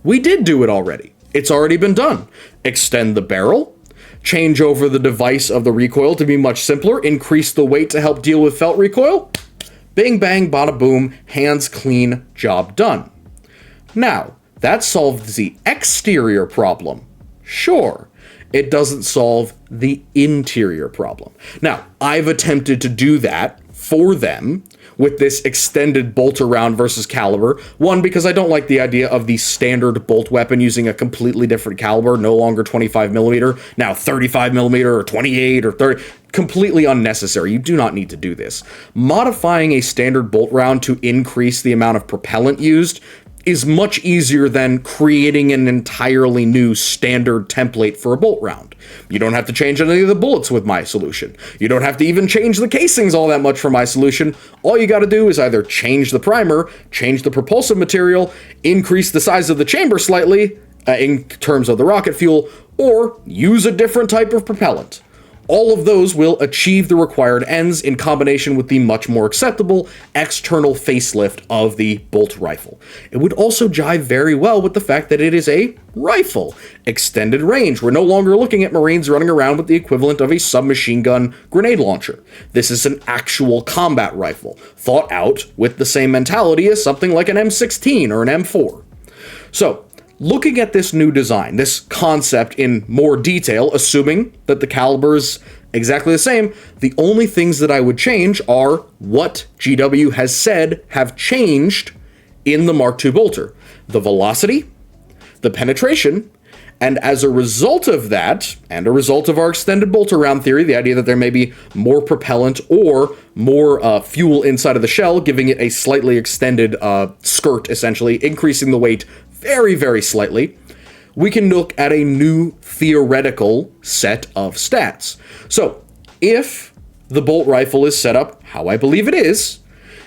we did do it already. It's already been done. Extend the barrel, change over the device of the recoil to be much simpler, increase the weight to help deal with felt recoil. Bing, bang, bada, boom, hands clean, job done. Now, that solves the exterior problem. Sure. It doesn't solve the interior problem. Now, I've attempted to do that for them with this extended bolter round versus caliber. One, because I don't like the idea of the standard bolt weapon using a completely different caliber, no longer 25mm, now 35mm or 28 or 30. Completely unnecessary. You do not need to do this. Modifying a standard bolt round to increase the amount of propellant used is much easier than creating an entirely new standard template for a bolt round. You don't have to change any of the bullets with my solution. You don't have to even change the casings all that much for my solution. All you gotta do is either change the primer, change the propulsive material, increase the size of the chamber slightly, in terms of the rocket fuel, or use a different type of propellant. All of those will achieve the required ends in combination with the much more acceptable external facelift of the bolt rifle. It would also jive very well with the fact that it is a rifle. Extended range. We're no longer looking at Marines running around with the equivalent of a submachine gun grenade launcher. This is an actual combat rifle, thought out with the same mentality as something like an M16 or an M4. So, looking at this new design, this concept in more detail, assuming that the caliber is exactly the same, the only things that I would change are what GW has said have changed in the Mark II bolter. The velocity, the penetration, and as a result of that, and a result of our extended bolter round theory, the idea that there may be more propellant or more fuel inside of the shell, giving it a slightly extended skirt, essentially, increasing the weight very, very slightly, we can look at a new theoretical set of stats. So, if the bolt rifle is set up how I believe it is,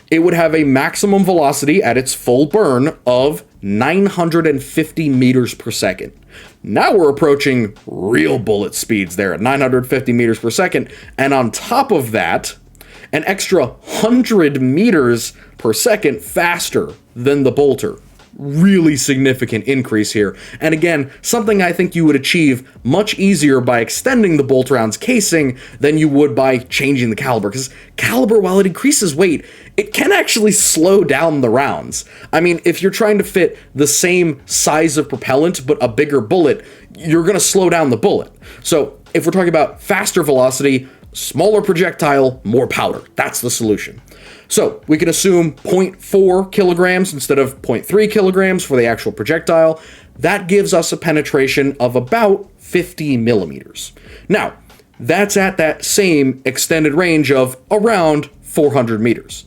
it would have a maximum velocity at its full burn of 950 meters per second. Now we're approaching real bullet speeds there at 950 meters per second, and on top of that, an extra 100 meters per second faster than the bolter. Really significant increase here. And again, something I think you would achieve much easier by extending the bolt round's casing than you would by changing the caliber. Because caliber, while it increases weight, it can actually slow down the rounds. I mean, if you're trying to fit the same size of propellant but a bigger bullet, you're going to slow down the bullet. So if we're talking about faster velocity, smaller projectile, more powder, that's the solution. So we can assume 0.4 kilograms instead of 0.3 kilograms for the actual projectile. That gives us a penetration of about 50 millimeters. Now, that's at that same extended range of around 400 meters.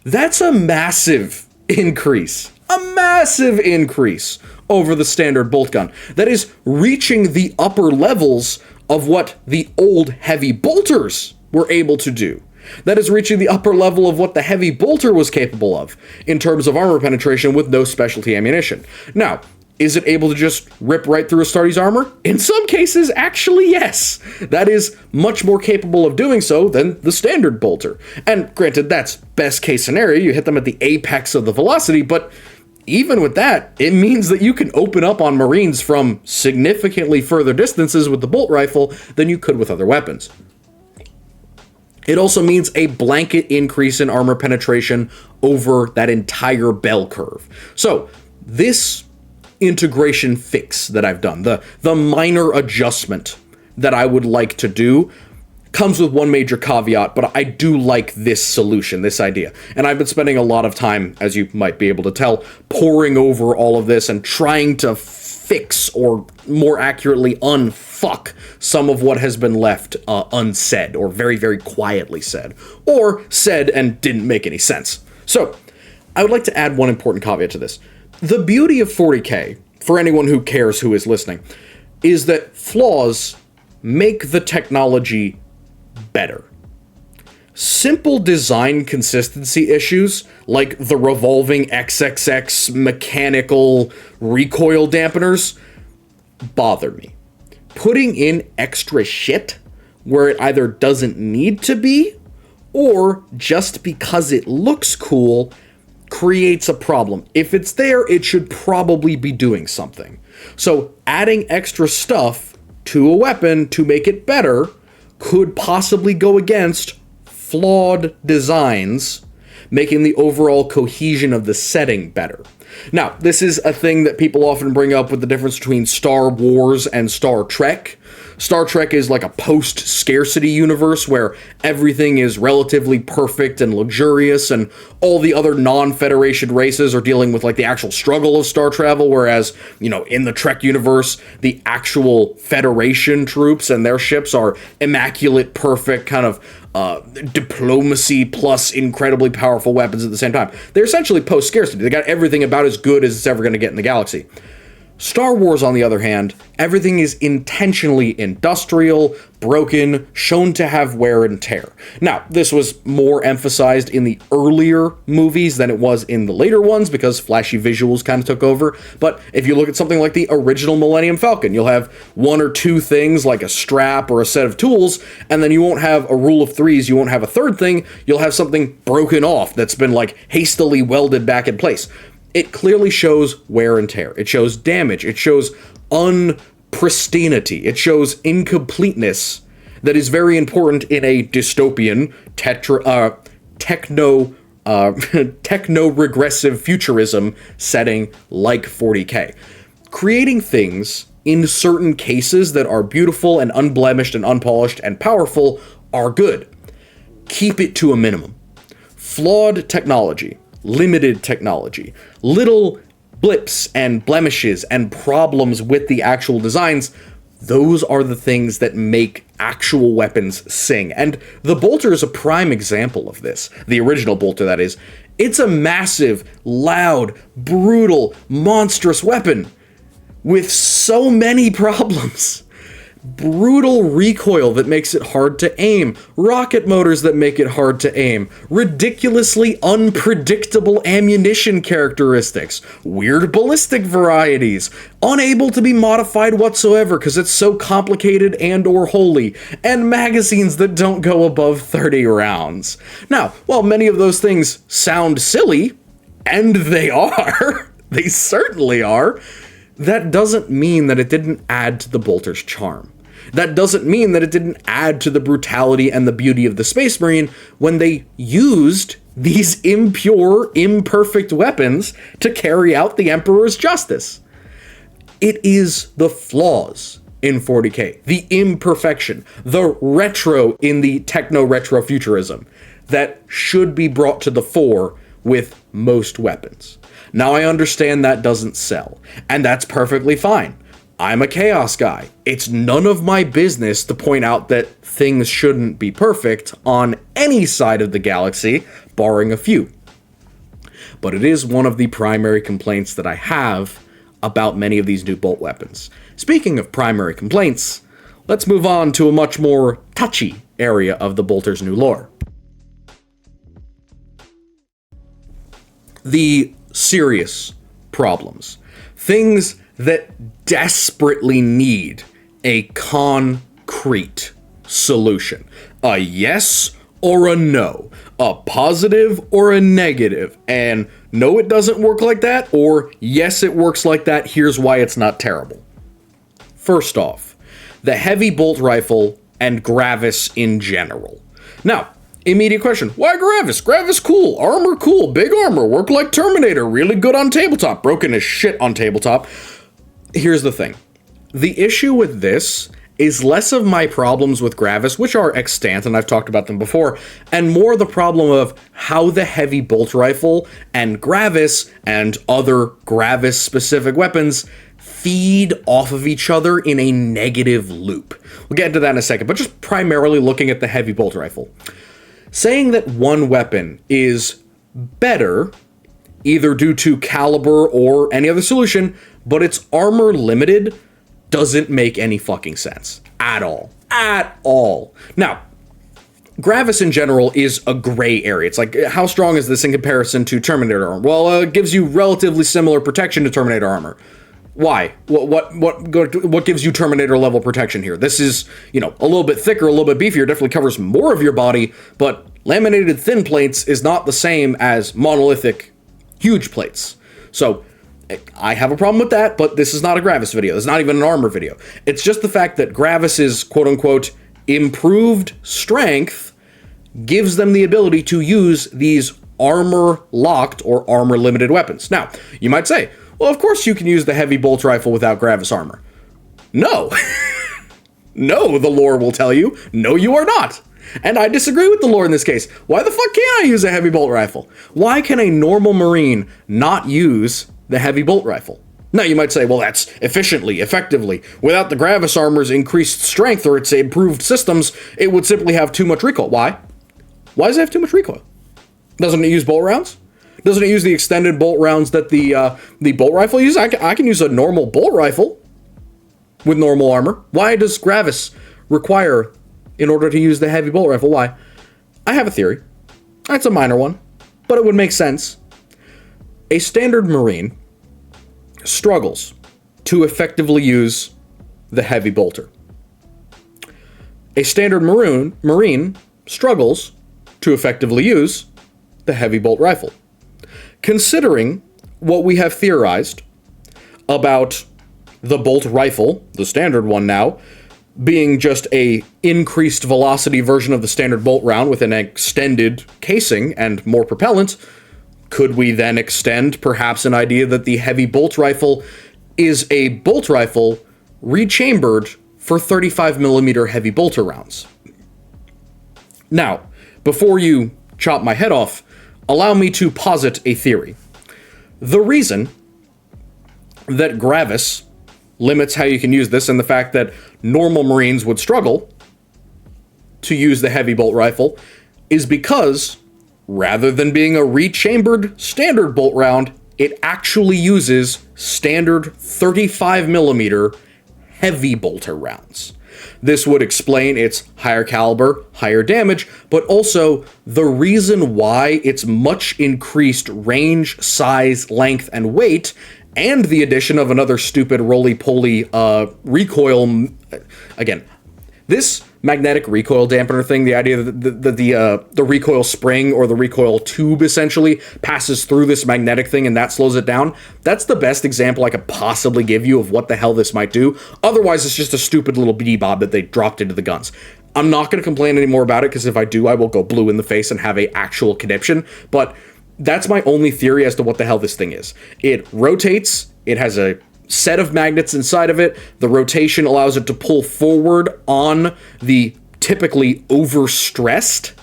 That's a massive increase. A massive increase over the standard bolt gun. That is reaching the upper levels of what the old heavy bolters were able to do. That is reaching the upper level of what the heavy bolter was capable of in terms of armor penetration with no specialty ammunition. Now, is it able to just rip right through Astartes armor? In some cases, actually, yes. That is much more capable of doing so than the standard bolter. And granted, that's best case scenario. You hit them at the apex of the velocity, but even with that, it means that you can open up on Marines from significantly further distances with the bolt rifle than you could with other weapons. It also means a blanket increase in armor penetration over that entire bell curve. So, this integration fix that I've done, the minor adjustment that I would like to do, comes with one major caveat, but I do like this solution, this idea. And I've been spending a lot of time, as you might be able to tell, poring over all of this and trying to fix, or more accurately, unfuck some of what has been left unsaid, or very, very quietly said, or said and didn't make any sense. So, I would like to add one important caveat to this. The beauty of 40K, for anyone who cares who is listening, is that flaws make the technology better. Simple design consistency issues, like the revolving XXX mechanical recoil dampeners, bother me. Putting in extra shit where it either doesn't need to be, or just because it looks cool, creates a problem. If it's there, it should probably be doing something. So adding extra stuff to a weapon to make it better could possibly go against flawed designs, making the overall cohesion of the setting better. Now, this is a thing that people often bring up with the difference between Star Wars and Star Trek. Star Trek is like a post-scarcity universe where everything is relatively perfect and luxurious, and all the other non-Federation races are dealing with like the actual struggle of star travel, whereas, in the Trek universe, the actual Federation troops and their ships are immaculate, perfect, kind of diplomacy plus incredibly powerful weapons at the same time. They're essentially post-scarcity. They got everything about as good as it's ever going to get in the galaxy. Star Wars, on the other hand, everything is intentionally industrial, broken, shown to have wear and tear. Now, this was more emphasized in the earlier movies than it was in the later ones, because flashy visuals kind of took over. But if you look at something like the original Millennium Falcon, you'll have one or two things like a strap or a set of tools, and then you won't have a rule of threes, you won't have a third thing, you'll have something broken off that's been like hastily welded back in place. It clearly shows wear and tear. It shows damage. It shows unpristinity. It shows incompleteness that is very important in a dystopian, techno-regressive futurism setting like 40K. Creating things in certain cases that are beautiful and unblemished and unpolished and powerful are good. Keep it to a minimum. Flawed technology, limited technology, little blips and blemishes and problems with the actual designs, those are the things that make actual weapons sing. And the bolter is a prime example of this. The original bolter, that is. It's a massive, loud, brutal, monstrous weapon with so many problems. Brutal recoil that makes it hard to aim, rocket motors that make it hard to aim, ridiculously unpredictable ammunition characteristics, weird ballistic varieties, unable to be modified whatsoever because it's so complicated and or holy, and magazines that don't go above 30 rounds. Now, while many of those things sound silly, and they are, they certainly are, that doesn't mean that it didn't add to the bolter's charm. That doesn't mean that it didn't add to the brutality and the beauty of the Space Marine when they used these impure, imperfect weapons to carry out the Emperor's justice. It is the flaws in 40K, the imperfection, the retro in the techno-retro futurism that should be brought to the fore with most weapons. Now, I understand that doesn't sell, and that's perfectly fine. I'm a chaos guy. It's none of my business to point out that things shouldn't be perfect on any side of the galaxy, barring a few. But it is one of the primary complaints that I have about many of these new bolt weapons. Speaking of primary complaints, let's move on to a much more touchy area of the bolter's new lore. The serious problems. Things that desperately need a concrete solution. A yes or a no. A positive or a negative. And no, it doesn't work like that, or yes, it works like that, here's why it's not terrible. First off, the heavy bolt rifle and Gravis in general. Now, immediate question, why Gravis? Gravis cool, armor cool, big armor, work like Terminator, really good on tabletop, broken as shit on tabletop. Here's the thing. The issue with this is less of my problems with Gravis, which are extant, and I've talked about them before, and more the problem of how the heavy bolt rifle and Gravis and other Gravis-specific weapons feed off of each other in a negative loop. We'll get into that in a second, but just primarily looking at the heavy bolt rifle. Saying that one weapon is better, either due to caliber or any other solution, but it's armor limited, doesn't make any fucking sense. At all. At all. Now, Gravis in general is a gray area. It's like, how strong is this in comparison to Terminator armor? Well, it gives you relatively similar protection to Terminator armor. Why? What gives you Terminator level protection here? This is, a little bit thicker, a little bit beefier, definitely covers more of your body, but laminated thin plates is not the same as monolithic huge plates. So, I have a problem with that, but this is not a Gravis video. It's not even an armor video. It's just the fact that Gravis's quote-unquote improved strength gives them the ability to use these armor-locked or armor-limited weapons. Now, you might say, well, of course you can use the heavy bolt rifle without Gravis armor. No. No, the lore will tell you. No, you are not. And I disagree with the lore in this case. Why the fuck can't I use a heavy bolt rifle? Why can a normal Marine not use the heavy bolt rifle? Now, you might say, well, that's effectively. Without the Gravis armor's increased strength or its improved systems, it would simply have too much recoil. Why? Why does it have too much recoil? Doesn't it use bolt rounds? Doesn't it use the extended bolt rounds that the bolt rifle uses? I can use a normal bolt rifle with normal armor. Why does Gravis require, in order to use the heavy bolt rifle, why? I have a theory. It's a minor one, but it would make sense. A standard Marine struggles to effectively use the heavy bolter. A standard Marine struggles to effectively use the heavy bolt rifle. Considering what we have theorized about the bolt rifle, the standard one now, being just a increased velocity version of the standard bolt round with an extended casing and more propellant, could we then extend perhaps an idea that the heavy bolt rifle is a bolt rifle rechambered for 35mm heavy bolter rounds? Now, before you chop my head off, allow me to posit a theory. The reason that Gravis limits how you can use this and the fact that normal Marines would struggle to use the heavy bolt rifle is because, rather than being a rechambered standard bolt round, it actually uses standard 35mm heavy bolter rounds. This would explain its higher caliber, higher damage, but also the reason why its much increased range, size, length, and weight, and the addition of another stupid roly-poly recoil. Again, this magnetic recoil dampener thing, the idea that the recoil spring or the recoil tube essentially passes through this magnetic thing and that slows it down, that's the best example I could possibly give you of what the hell this might do. Otherwise, it's just a stupid little BD bob that they dropped into the guns. I'm not going to complain anymore about it, because if I do, I will go blue in the face and have a actual conniption, but that's my only theory as to what the hell this thing is. It rotates, it has a set of magnets inside of it. The rotation allows it to pull forward on the typically overstressed,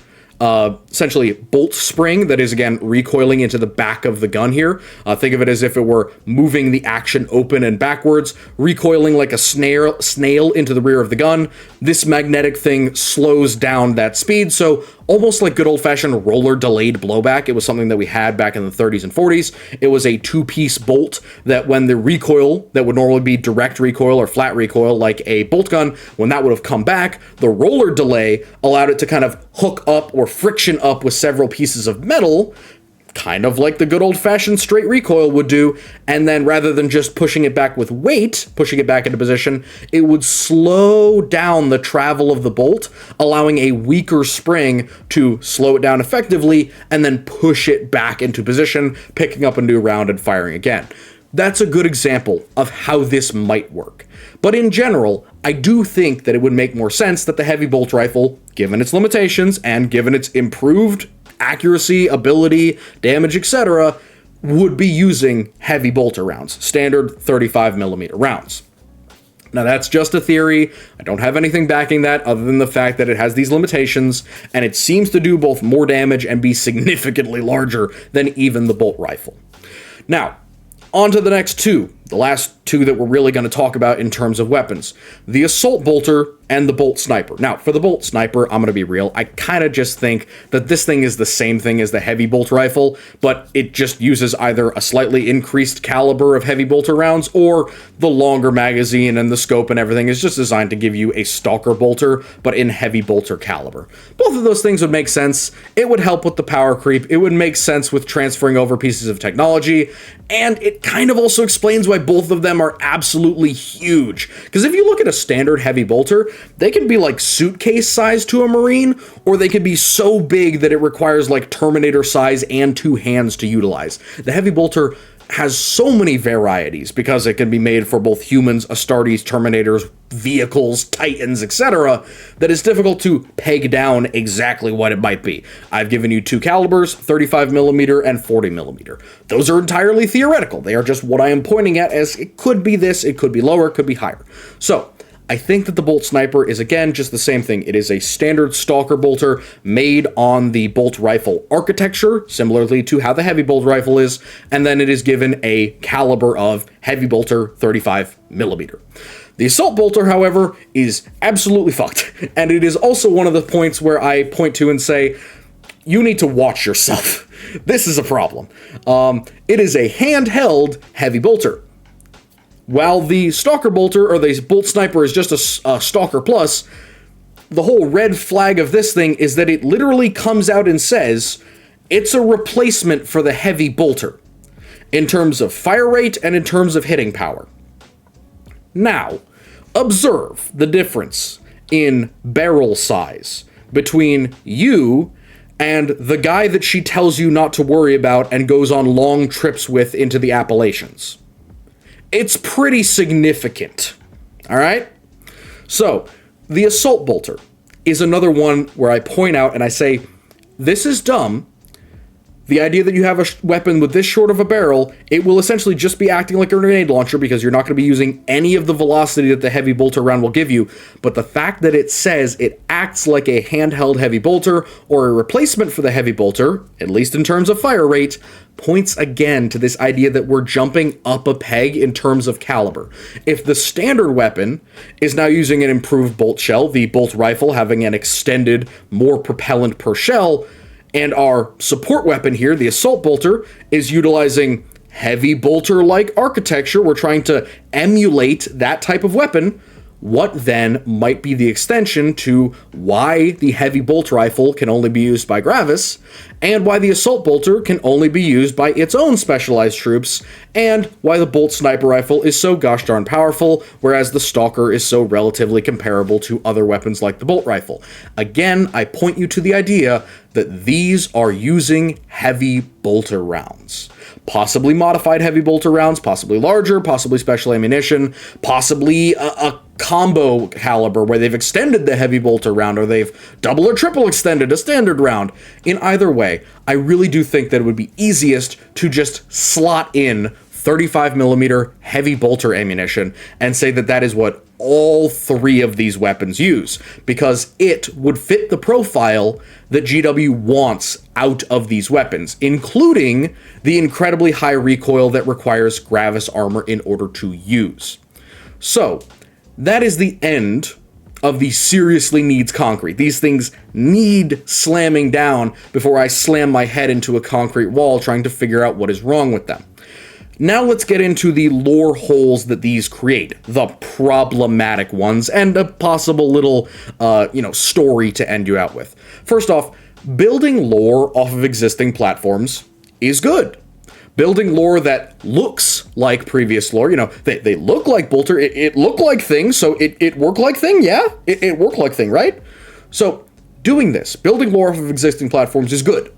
essentially bolt spring that is, again, recoiling into the back of the gun here. Think of it as if it were moving the action open and backwards, recoiling like a snail into the rear of the gun. This magnetic thing slows down that speed, so almost like good old-fashioned roller delayed blowback. It was something that we had back in the 30s and 40s. It was a two-piece bolt that when the recoil, that would normally be direct recoil or flat recoil like a bolt gun, when that would have come back, the roller delay allowed it to kind of hook up or friction up with several pieces of metal, kind of like the good old-fashioned straight recoil would do, and then rather than just pushing it back with weight, pushing it back into position, it would slow down the travel of the bolt, allowing a weaker spring to slow it down effectively, and then push it back into position, picking up a new round and firing again. That's a good example of how this might work. But in general, I do think that it would make more sense that the heavy bolt rifle, given its limitations and given its improved accuracy, ability, damage, etc., would be using heavy bolter rounds, standard 35mm rounds. Now, that's just a theory. I don't have anything backing that other than the fact that it has these limitations, and it seems to do both more damage and be significantly larger than even the bolt rifle. Now, on to the next two, the last two that we're really going to talk about in terms of weapons. The Assault Bolter and the Bolt Sniper. Now, for the Bolt Sniper, I'm going to be real. I kind of just think that this thing is the same thing as the Heavy Bolt Rifle, but it just uses either a slightly increased caliber of Heavy Bolter rounds, or the longer magazine and the scope and everything is just designed to give you a Stalker Bolter, but in Heavy Bolter caliber. Both of those things would make sense. It would help with the power creep. It would make sense with transferring over pieces of technology, and it kind of also explains why both of them are absolutely huge. Because if you look at a standard Heavy Bolter, they can be like suitcase size to a Marine, or they can be so big that it requires like Terminator size and two hands to utilize. The Heavy Bolter has so many varieties because it can be made for both humans, Astartes, Terminators, vehicles, Titans, etc., that it's difficult to peg down exactly what it might be. I've given you two calibers, 35mm and 40mm. Those are entirely theoretical. They are just what I am pointing at as it could be this, it could be lower, it could be higher. So, I think that the Bolt Sniper is, again, just the same thing. It is a standard Stalker Bolter made on the Bolt Rifle architecture, similarly to how the Heavy Bolt Rifle is, and then it is given a caliber of Heavy Bolter 35mm. The Assault Bolter, however, is absolutely fucked, and it is also one of the points where I point to and say, you need to watch yourself. This is a problem. It is a handheld Heavy Bolter. While the Stalker Bolter, or the Bolt Sniper, is just a Stalker Plus, the whole red flag of this thing is that it literally comes out and says it's a replacement for the Heavy Bolter in terms of fire rate and in terms of hitting power. Now, observe the difference in barrel size between you and the guy that she tells you not to worry about and goes on long trips with into the Appalachians. It's pretty significant, all right? So, the Assault Bolter is another one where I point out and I say, this is dumb. The idea that you have a weapon with this short of a barrel, it will essentially just be acting like a grenade launcher because you're not going to be using any of the velocity that the Heavy Bolter round will give you. But the fact that it says it acts like a handheld Heavy Bolter or a replacement for the Heavy Bolter, at least in terms of fire rate, points again to this idea that we're jumping up a peg in terms of caliber. If the standard weapon is now using an improved bolt shell, the Bolt Rifle having an extended, more propellant per shell, and our support weapon here, the Assault Bolter, is utilizing Heavy Bolter-like architecture, we're trying to emulate that type of weapon, what then might be the extension to why the Heavy Bolt Rifle can only be used by Gravis, and why the Assault Bolter can only be used by its own specialized troops, and why the Bolt Sniper Rifle is so gosh darn powerful, whereas the Stalker is so relatively comparable to other weapons like the Bolt Rifle. Again, I point you to the idea that these are using Heavy Bolter rounds. Possibly modified Heavy Bolter rounds, possibly larger, possibly special ammunition, possibly a combo caliber where they've extended the Heavy Bolter round or they've double or triple extended a standard round. In either way, I really do think that it would be easiest to just slot in 35mm Heavy Bolter ammunition and say that that is what all three of these weapons use, because it would fit the profile that GW wants out of these weapons, including the incredibly high recoil that requires Gravis armor in order to use. So, that is the end of the seriously needs concrete. These things need slamming down before I slam my head into a concrete wall trying to figure out what is wrong with them. Now let's get into the lore holes that these create, the problematic ones, and a possible little, story to end you out with. First off, building lore off of existing platforms is good. Building lore that looks like previous lore, they look like Bolter, it looked like Thing, so it worked like Thing, yeah? It worked like Thing, right? So, doing this, building lore off of existing platforms is good.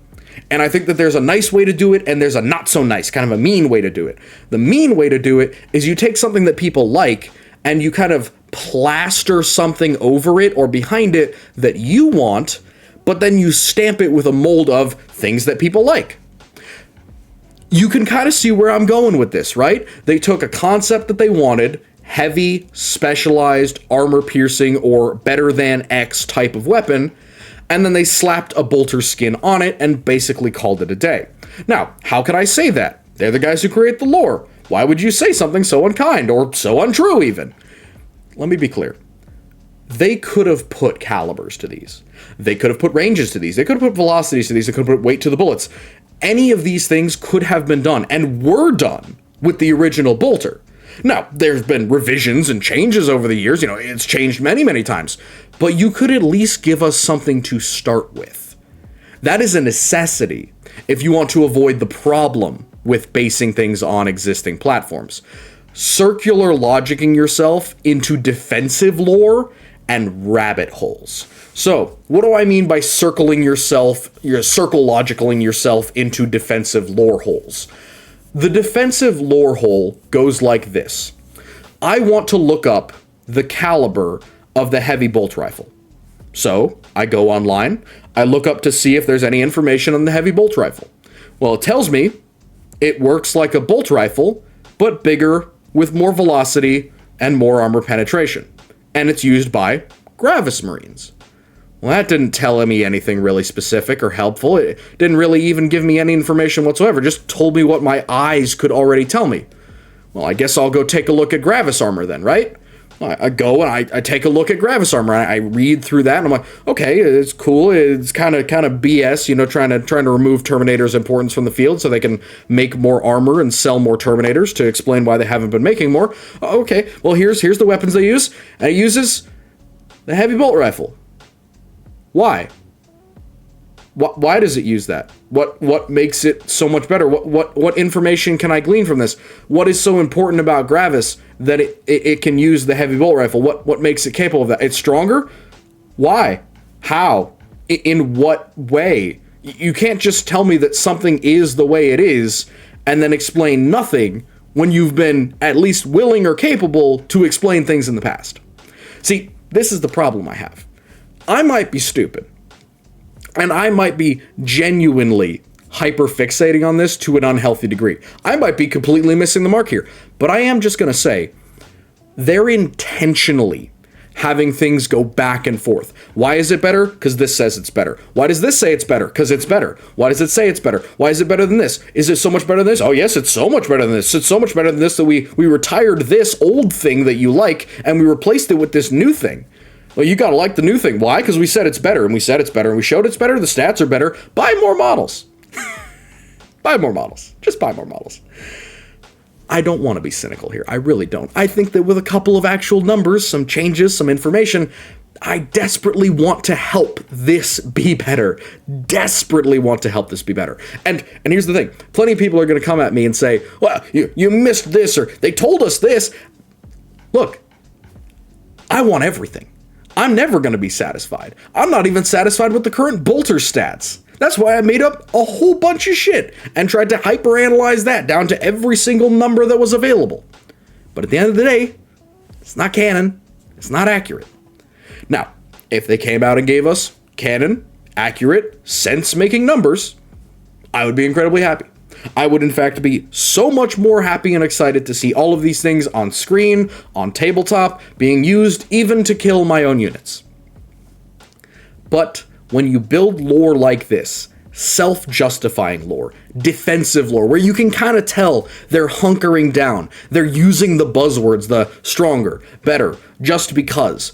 And I think that there's a nice way to do it, and there's a not so nice, kind of a mean way to do it. The mean way to do it is you take something that people like, and you kind of plaster something over it or behind it that you want, but then you stamp it with a mold of things that people like. You can kind of see where I'm going with this, right? They took a concept that they wanted, heavy, specialized, armor-piercing, or better-than-X type of weapon, and then they slapped a Bolter skin on it and basically called it a day. Now, how can I say that? They're the guys who create the lore. Why would you say something so unkind or so untrue even? Let me be clear. They could have put calibers to these. They could have put ranges to these. They could have put velocities to these. They could have put weight to the bullets. Any of these things could have been done and were done with the original bolter. Now, there's been revisions and changes over the years. It's changed many, many times. But you could at least give us something to start with. That is a necessity if you want to avoid the problem with basing things on existing platforms. Circular logicking yourself into defensive lore and rabbit holes. So, what do I mean by circle logicking yourself into defensive lore holes? The defensive lore hole goes like this. I want to look up the caliber of the heavy bolt rifle. So, I go online, I look up to see if there's any information on the heavy bolt rifle. Well, it tells me it works like a bolt rifle, but bigger, with more velocity and more armor penetration. And it's used by Gravis Marines. Well, that didn't tell me anything really specific or helpful. It didn't really even give me any information whatsoever. Just told me what my eyes could already tell me. Well, I guess I'll go take a look at Gravis armor then, right? I go and I take a look at Gravis armor. And I read through that, and I'm like, okay, it's cool. It's kind of BS, trying to remove Terminator's importance from the field so they can make more armor and sell more Terminators to explain why they haven't been making more. Okay, well here's the weapons they use, and it uses the heavy bolt rifle. Why? Why does it use that? What makes it so much better? What information can I glean from this? What is so important about Gravis that it can use the heavy bolt rifle? What makes it capable of that? It's stronger? Why? How? In what way? You can't just tell me that something is the way it is and then explain nothing when you've been at least willing or capable to explain things in the past. See, this is the problem I have. I might be stupid. And I might be genuinely hyper-fixating on this to an unhealthy degree. I might be completely missing the mark here. But I am just going to say, they're intentionally having things go back and forth. Why is it better? Because this says it's better. Why does this say it's better? Because it's better. Why does it say it's better? Why is it better than this? Is it so much better than this? Oh yes, it's so much better than this. It's so much better than this that we retired this old thing that you like and we replaced it with this new thing. Well, you gotta like the new thing. Why? Because we said it's better, and we said it's better, and we showed it's better, the stats are better. Buy more models. Buy more models. Just buy more models. I don't want to be cynical here. I really don't. I think that with a couple of actual numbers, some changes, some information, I desperately want to help this be better. Desperately want to help this be better. And here's the thing. Plenty of people are going to come at me and say, well, you missed this, or they told us this. Look, I want everything. I'm never going to be satisfied. I'm not even satisfied with the current bolter stats. That's why I made up a whole bunch of shit and tried to hyperanalyze that down to every single number that was available. But at the end of the day, it's not canon. It's not accurate. Now, if they came out and gave us canon, accurate, sense-making numbers, I would be incredibly happy. I would, in fact, be so much more happy and excited to see all of these things on screen, on tabletop, being used even to kill my own units. But when you build lore like this, self-justifying lore, defensive lore, where you can kind of tell they're hunkering down, they're using the buzzwords, the stronger, better, just because,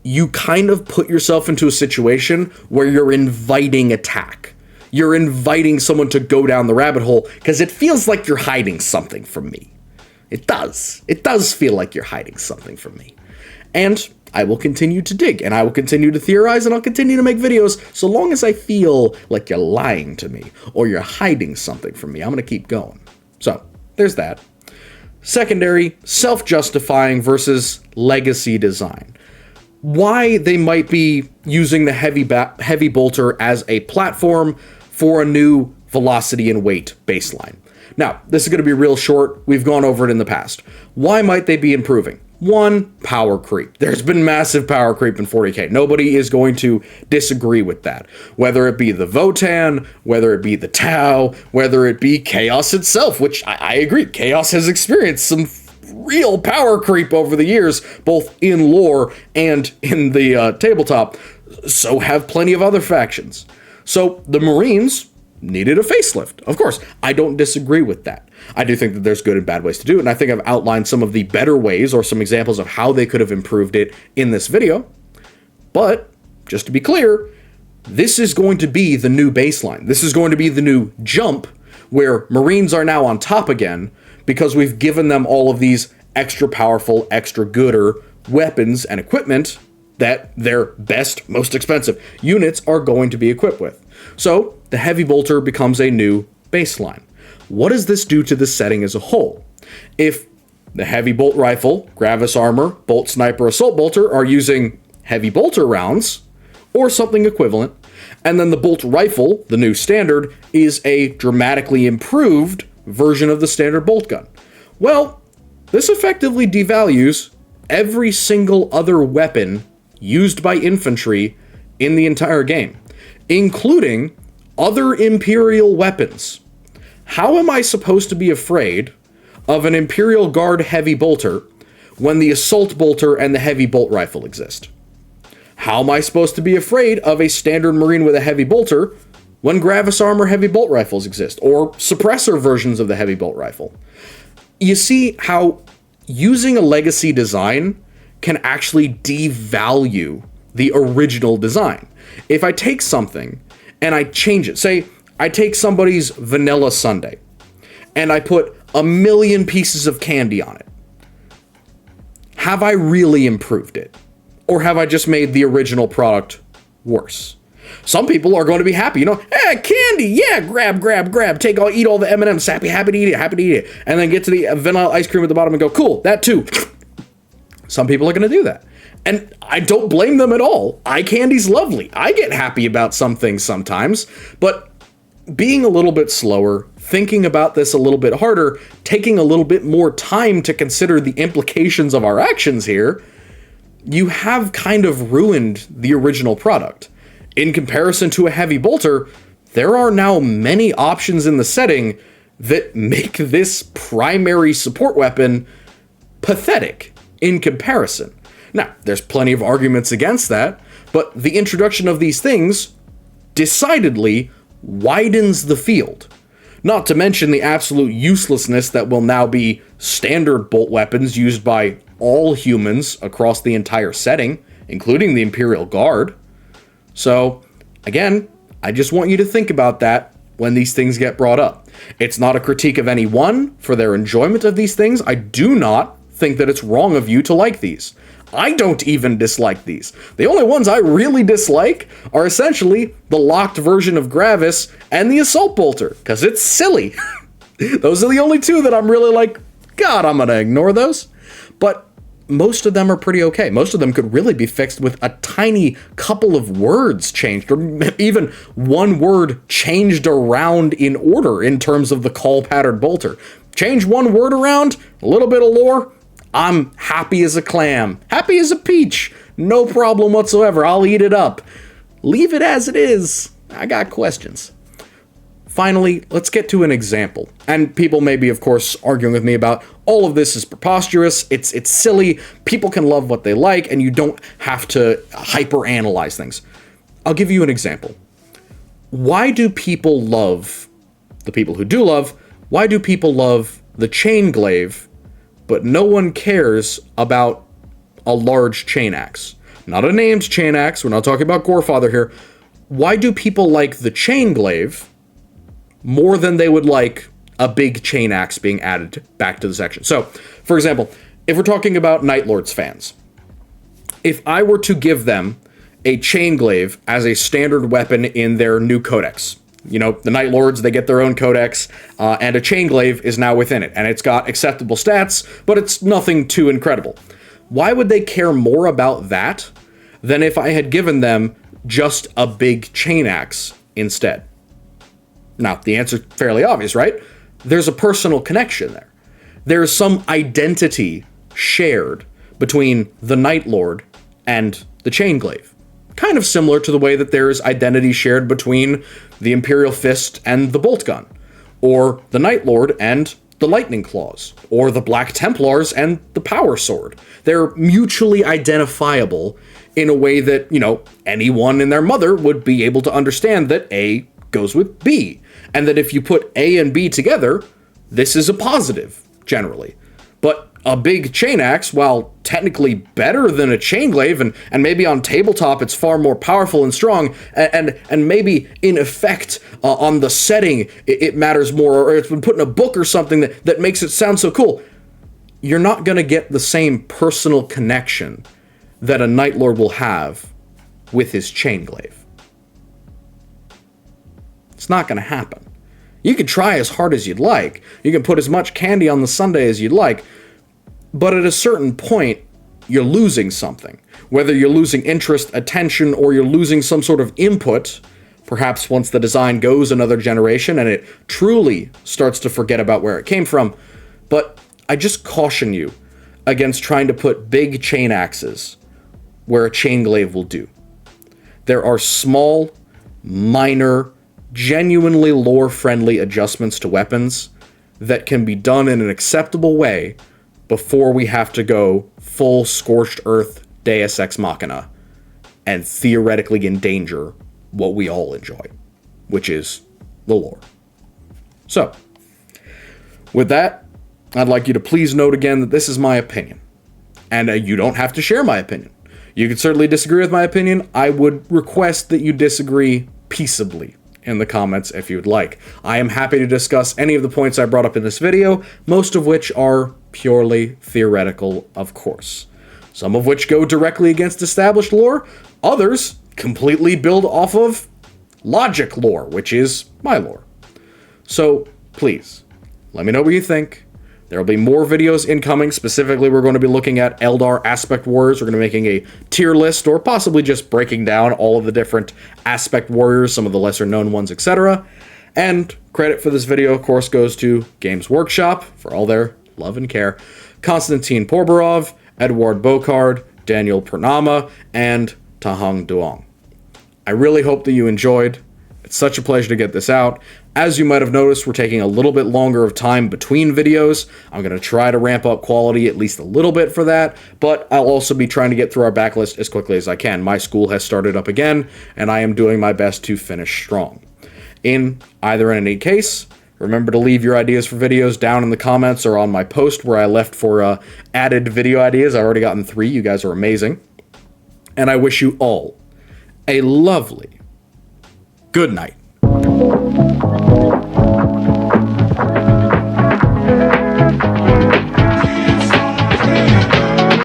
you kind of put yourself into a situation where you're inviting attack. You're inviting someone to go down the rabbit hole because it feels like you're hiding something from me. It does. It does feel like you're hiding something from me. And I will continue to dig, and I will continue to theorize, and I'll continue to make videos so long as I feel like you're lying to me or you're hiding something from me. I'm going to keep going. So, there's that. Secondary, self-justifying versus legacy design. Why they might be using the heavy bolter as a platform for a new velocity and weight baseline. Now, this is going to be real short. We've gone over it in the past. Why might they be improving? One, power creep. There's been massive power creep in 40k. Nobody is going to disagree with that. Whether it be the Votann, whether it be the Tau, whether it be Chaos itself, which I agree, Chaos has experienced some real power creep over the years, both in lore and in the tabletop. So have plenty of other factions. So the Marines needed a facelift. Of course, I don't disagree with that. I do think that there's good and bad ways to do it, and I think I've outlined some of the better ways or some examples of how they could have improved it in this video. But, just to be clear, this is going to be the new baseline. This is going to be the new jump where Marines are now on top again because we've given them all of these extra powerful, extra gooder weapons and equipment that their best, most expensive units are going to be equipped with. So, the heavy bolter becomes a new baseline. What does this do to the setting as a whole? If the heavy bolt rifle, Gravis armor, bolt sniper, assault bolter are using heavy bolter rounds, or something equivalent, and then the bolt rifle, the new standard, is a dramatically improved version of the standard bolt gun. Well, this effectively devalues every single other weapon used by infantry in the entire game, including other Imperial weapons. How am I supposed to be afraid of an Imperial Guard heavy bolter when the assault bolter and the heavy bolt rifle exist? How am I supposed to be afraid of a standard Marine with a heavy bolter when Gravis armor heavy bolt rifles exist, or suppressor versions of the heavy bolt rifle? You see how using a legacy design can actually devalue the original design. If I take something and I change it, say I take somebody's vanilla sundae and I put 1,000,000 pieces of candy on it, have I really improved it? Or have I just made the original product worse? Some people are going to be happy, hey, candy, yeah, grab, eat all the M&Ms, happy to eat it, and then get to the vanilla ice cream at the bottom and go, cool, that too. Some people are going to do that. And I don't blame them at all. Eye candy's lovely. I get happy about some things sometimes, but being a little bit slower, thinking about this a little bit harder, taking a little bit more time to consider the implications of our actions here, you have kind of ruined the original product. In comparison to a heavy bolter, there are now many options in the setting that make this primary support weapon pathetic in comparison. Now, there's plenty of arguments against that, but the introduction of these things decidedly widens the field. Not to mention the absolute uselessness that will now be standard bolt weapons used by all humans across the entire setting, including the Imperial Guard. So, again, I just want you to think about that when these things get brought up. It's not a critique of anyone for their enjoyment of these things. I do not think that it's wrong of you to like these. I don't even dislike these. The only ones I really dislike are essentially the locked version of Gravis and the Assault Bolter, because it's silly. Those are the only two that I'm really like, God, I'm gonna ignore those. But most of them are pretty okay. Most of them could really be fixed with a tiny couple of words changed, or even one word changed around in order in terms of the call pattern bolter. Change one word around, a little bit of lore, I'm happy as a clam, happy as a peach, no problem whatsoever, I'll eat it up. Leave it as it is. I got questions. Finally, let's get to an example. And people may be, of course, arguing with me about all of this is preposterous, it's silly, people can love what they like, and you don't have to hyper-analyze things. I'll give you an example. Why do people love, the people who do love, why do people love the chain glaive, but no one cares about a large chain axe? Not a named chain axe, we're not talking about Gorefather here. Why do people like the chain glaive more than they would like a big chain axe being added back to the section? So, for example, if we're talking about Night Lords fans, if I were to give them a chain glaive as a standard weapon in their new codex, the Night Lords, they get their own codex, and a chain glaive is now within it, and it's got acceptable stats, but it's nothing too incredible. Why would they care more about that than if I had given them just a big chain axe instead? Now, the answer's fairly obvious, right? There's a personal connection there. There's some identity shared between the Night Lord and the chain glaive. Kind of similar to the way that there's identity shared between the Imperial Fist and the Bolt Gun, or the Night Lord and the Lightning Claws, or the Black Templars and the Power Sword. They're mutually identifiable in a way that, anyone and their mother would be able to understand that A goes with B. And that if you put A and B together, this is a positive, generally. But a big chain axe, while technically better than a chain glaive, and maybe on tabletop it's far more powerful and strong, and maybe in effect on the setting it matters more, or it's been put in a book or something that makes it sound so cool, you're not going to get the same personal connection that a Night Lord will have with his chain glaive. It's not going to happen. You can try as hard as you'd like. You can put as much candy on the sundae as you'd like. But at a certain point, you're losing something. Whether you're losing interest, attention, or you're losing some sort of input, perhaps once the design goes another generation and it truly starts to forget about where it came from. But I just caution you against trying to put big chain axes where a chain glaive will do. There are small, minor, genuinely lore-friendly adjustments to weapons that can be done in an acceptable way before we have to go full Scorched Earth Deus Ex Machina and theoretically endanger what we all enjoy, which is the lore. So, with that, I'd like you to please note again that this is my opinion, and you don't have to share my opinion. You can certainly disagree with my opinion. I would request that you disagree peaceably in the comments if you would like. I am happy to discuss any of the points I brought up in this video, most of which are purely theoretical, of course. Some of which go directly against established lore, others completely build off of logic lore, which is my lore. So, please, let me know what you think. There will be more videos incoming. Specifically, we're going to be looking at Eldar Aspect Warriors. We're going to be making a tier list, or possibly just breaking down all of the different Aspect Warriors, some of the lesser known ones, etc. And credit for this video, of course, goes to Games Workshop for all their love and care, Konstantin Porborov, Edward Bocard, Daniel Purnama, and Tahang Duong. I really hope that you enjoyed. It's such a pleasure to get this out. As you might have noticed, we're taking a little bit longer of time between videos. I'm going to try to ramp up quality at least a little bit for that, but I'll also be trying to get through our backlist as quickly as I can. My school has started up again, and I am doing my best to finish strong. In either and any case, remember to leave your ideas for videos down in the comments or on my post where I left for added video ideas. I've already gotten 3. You guys are amazing. And I wish you all a lovely good night.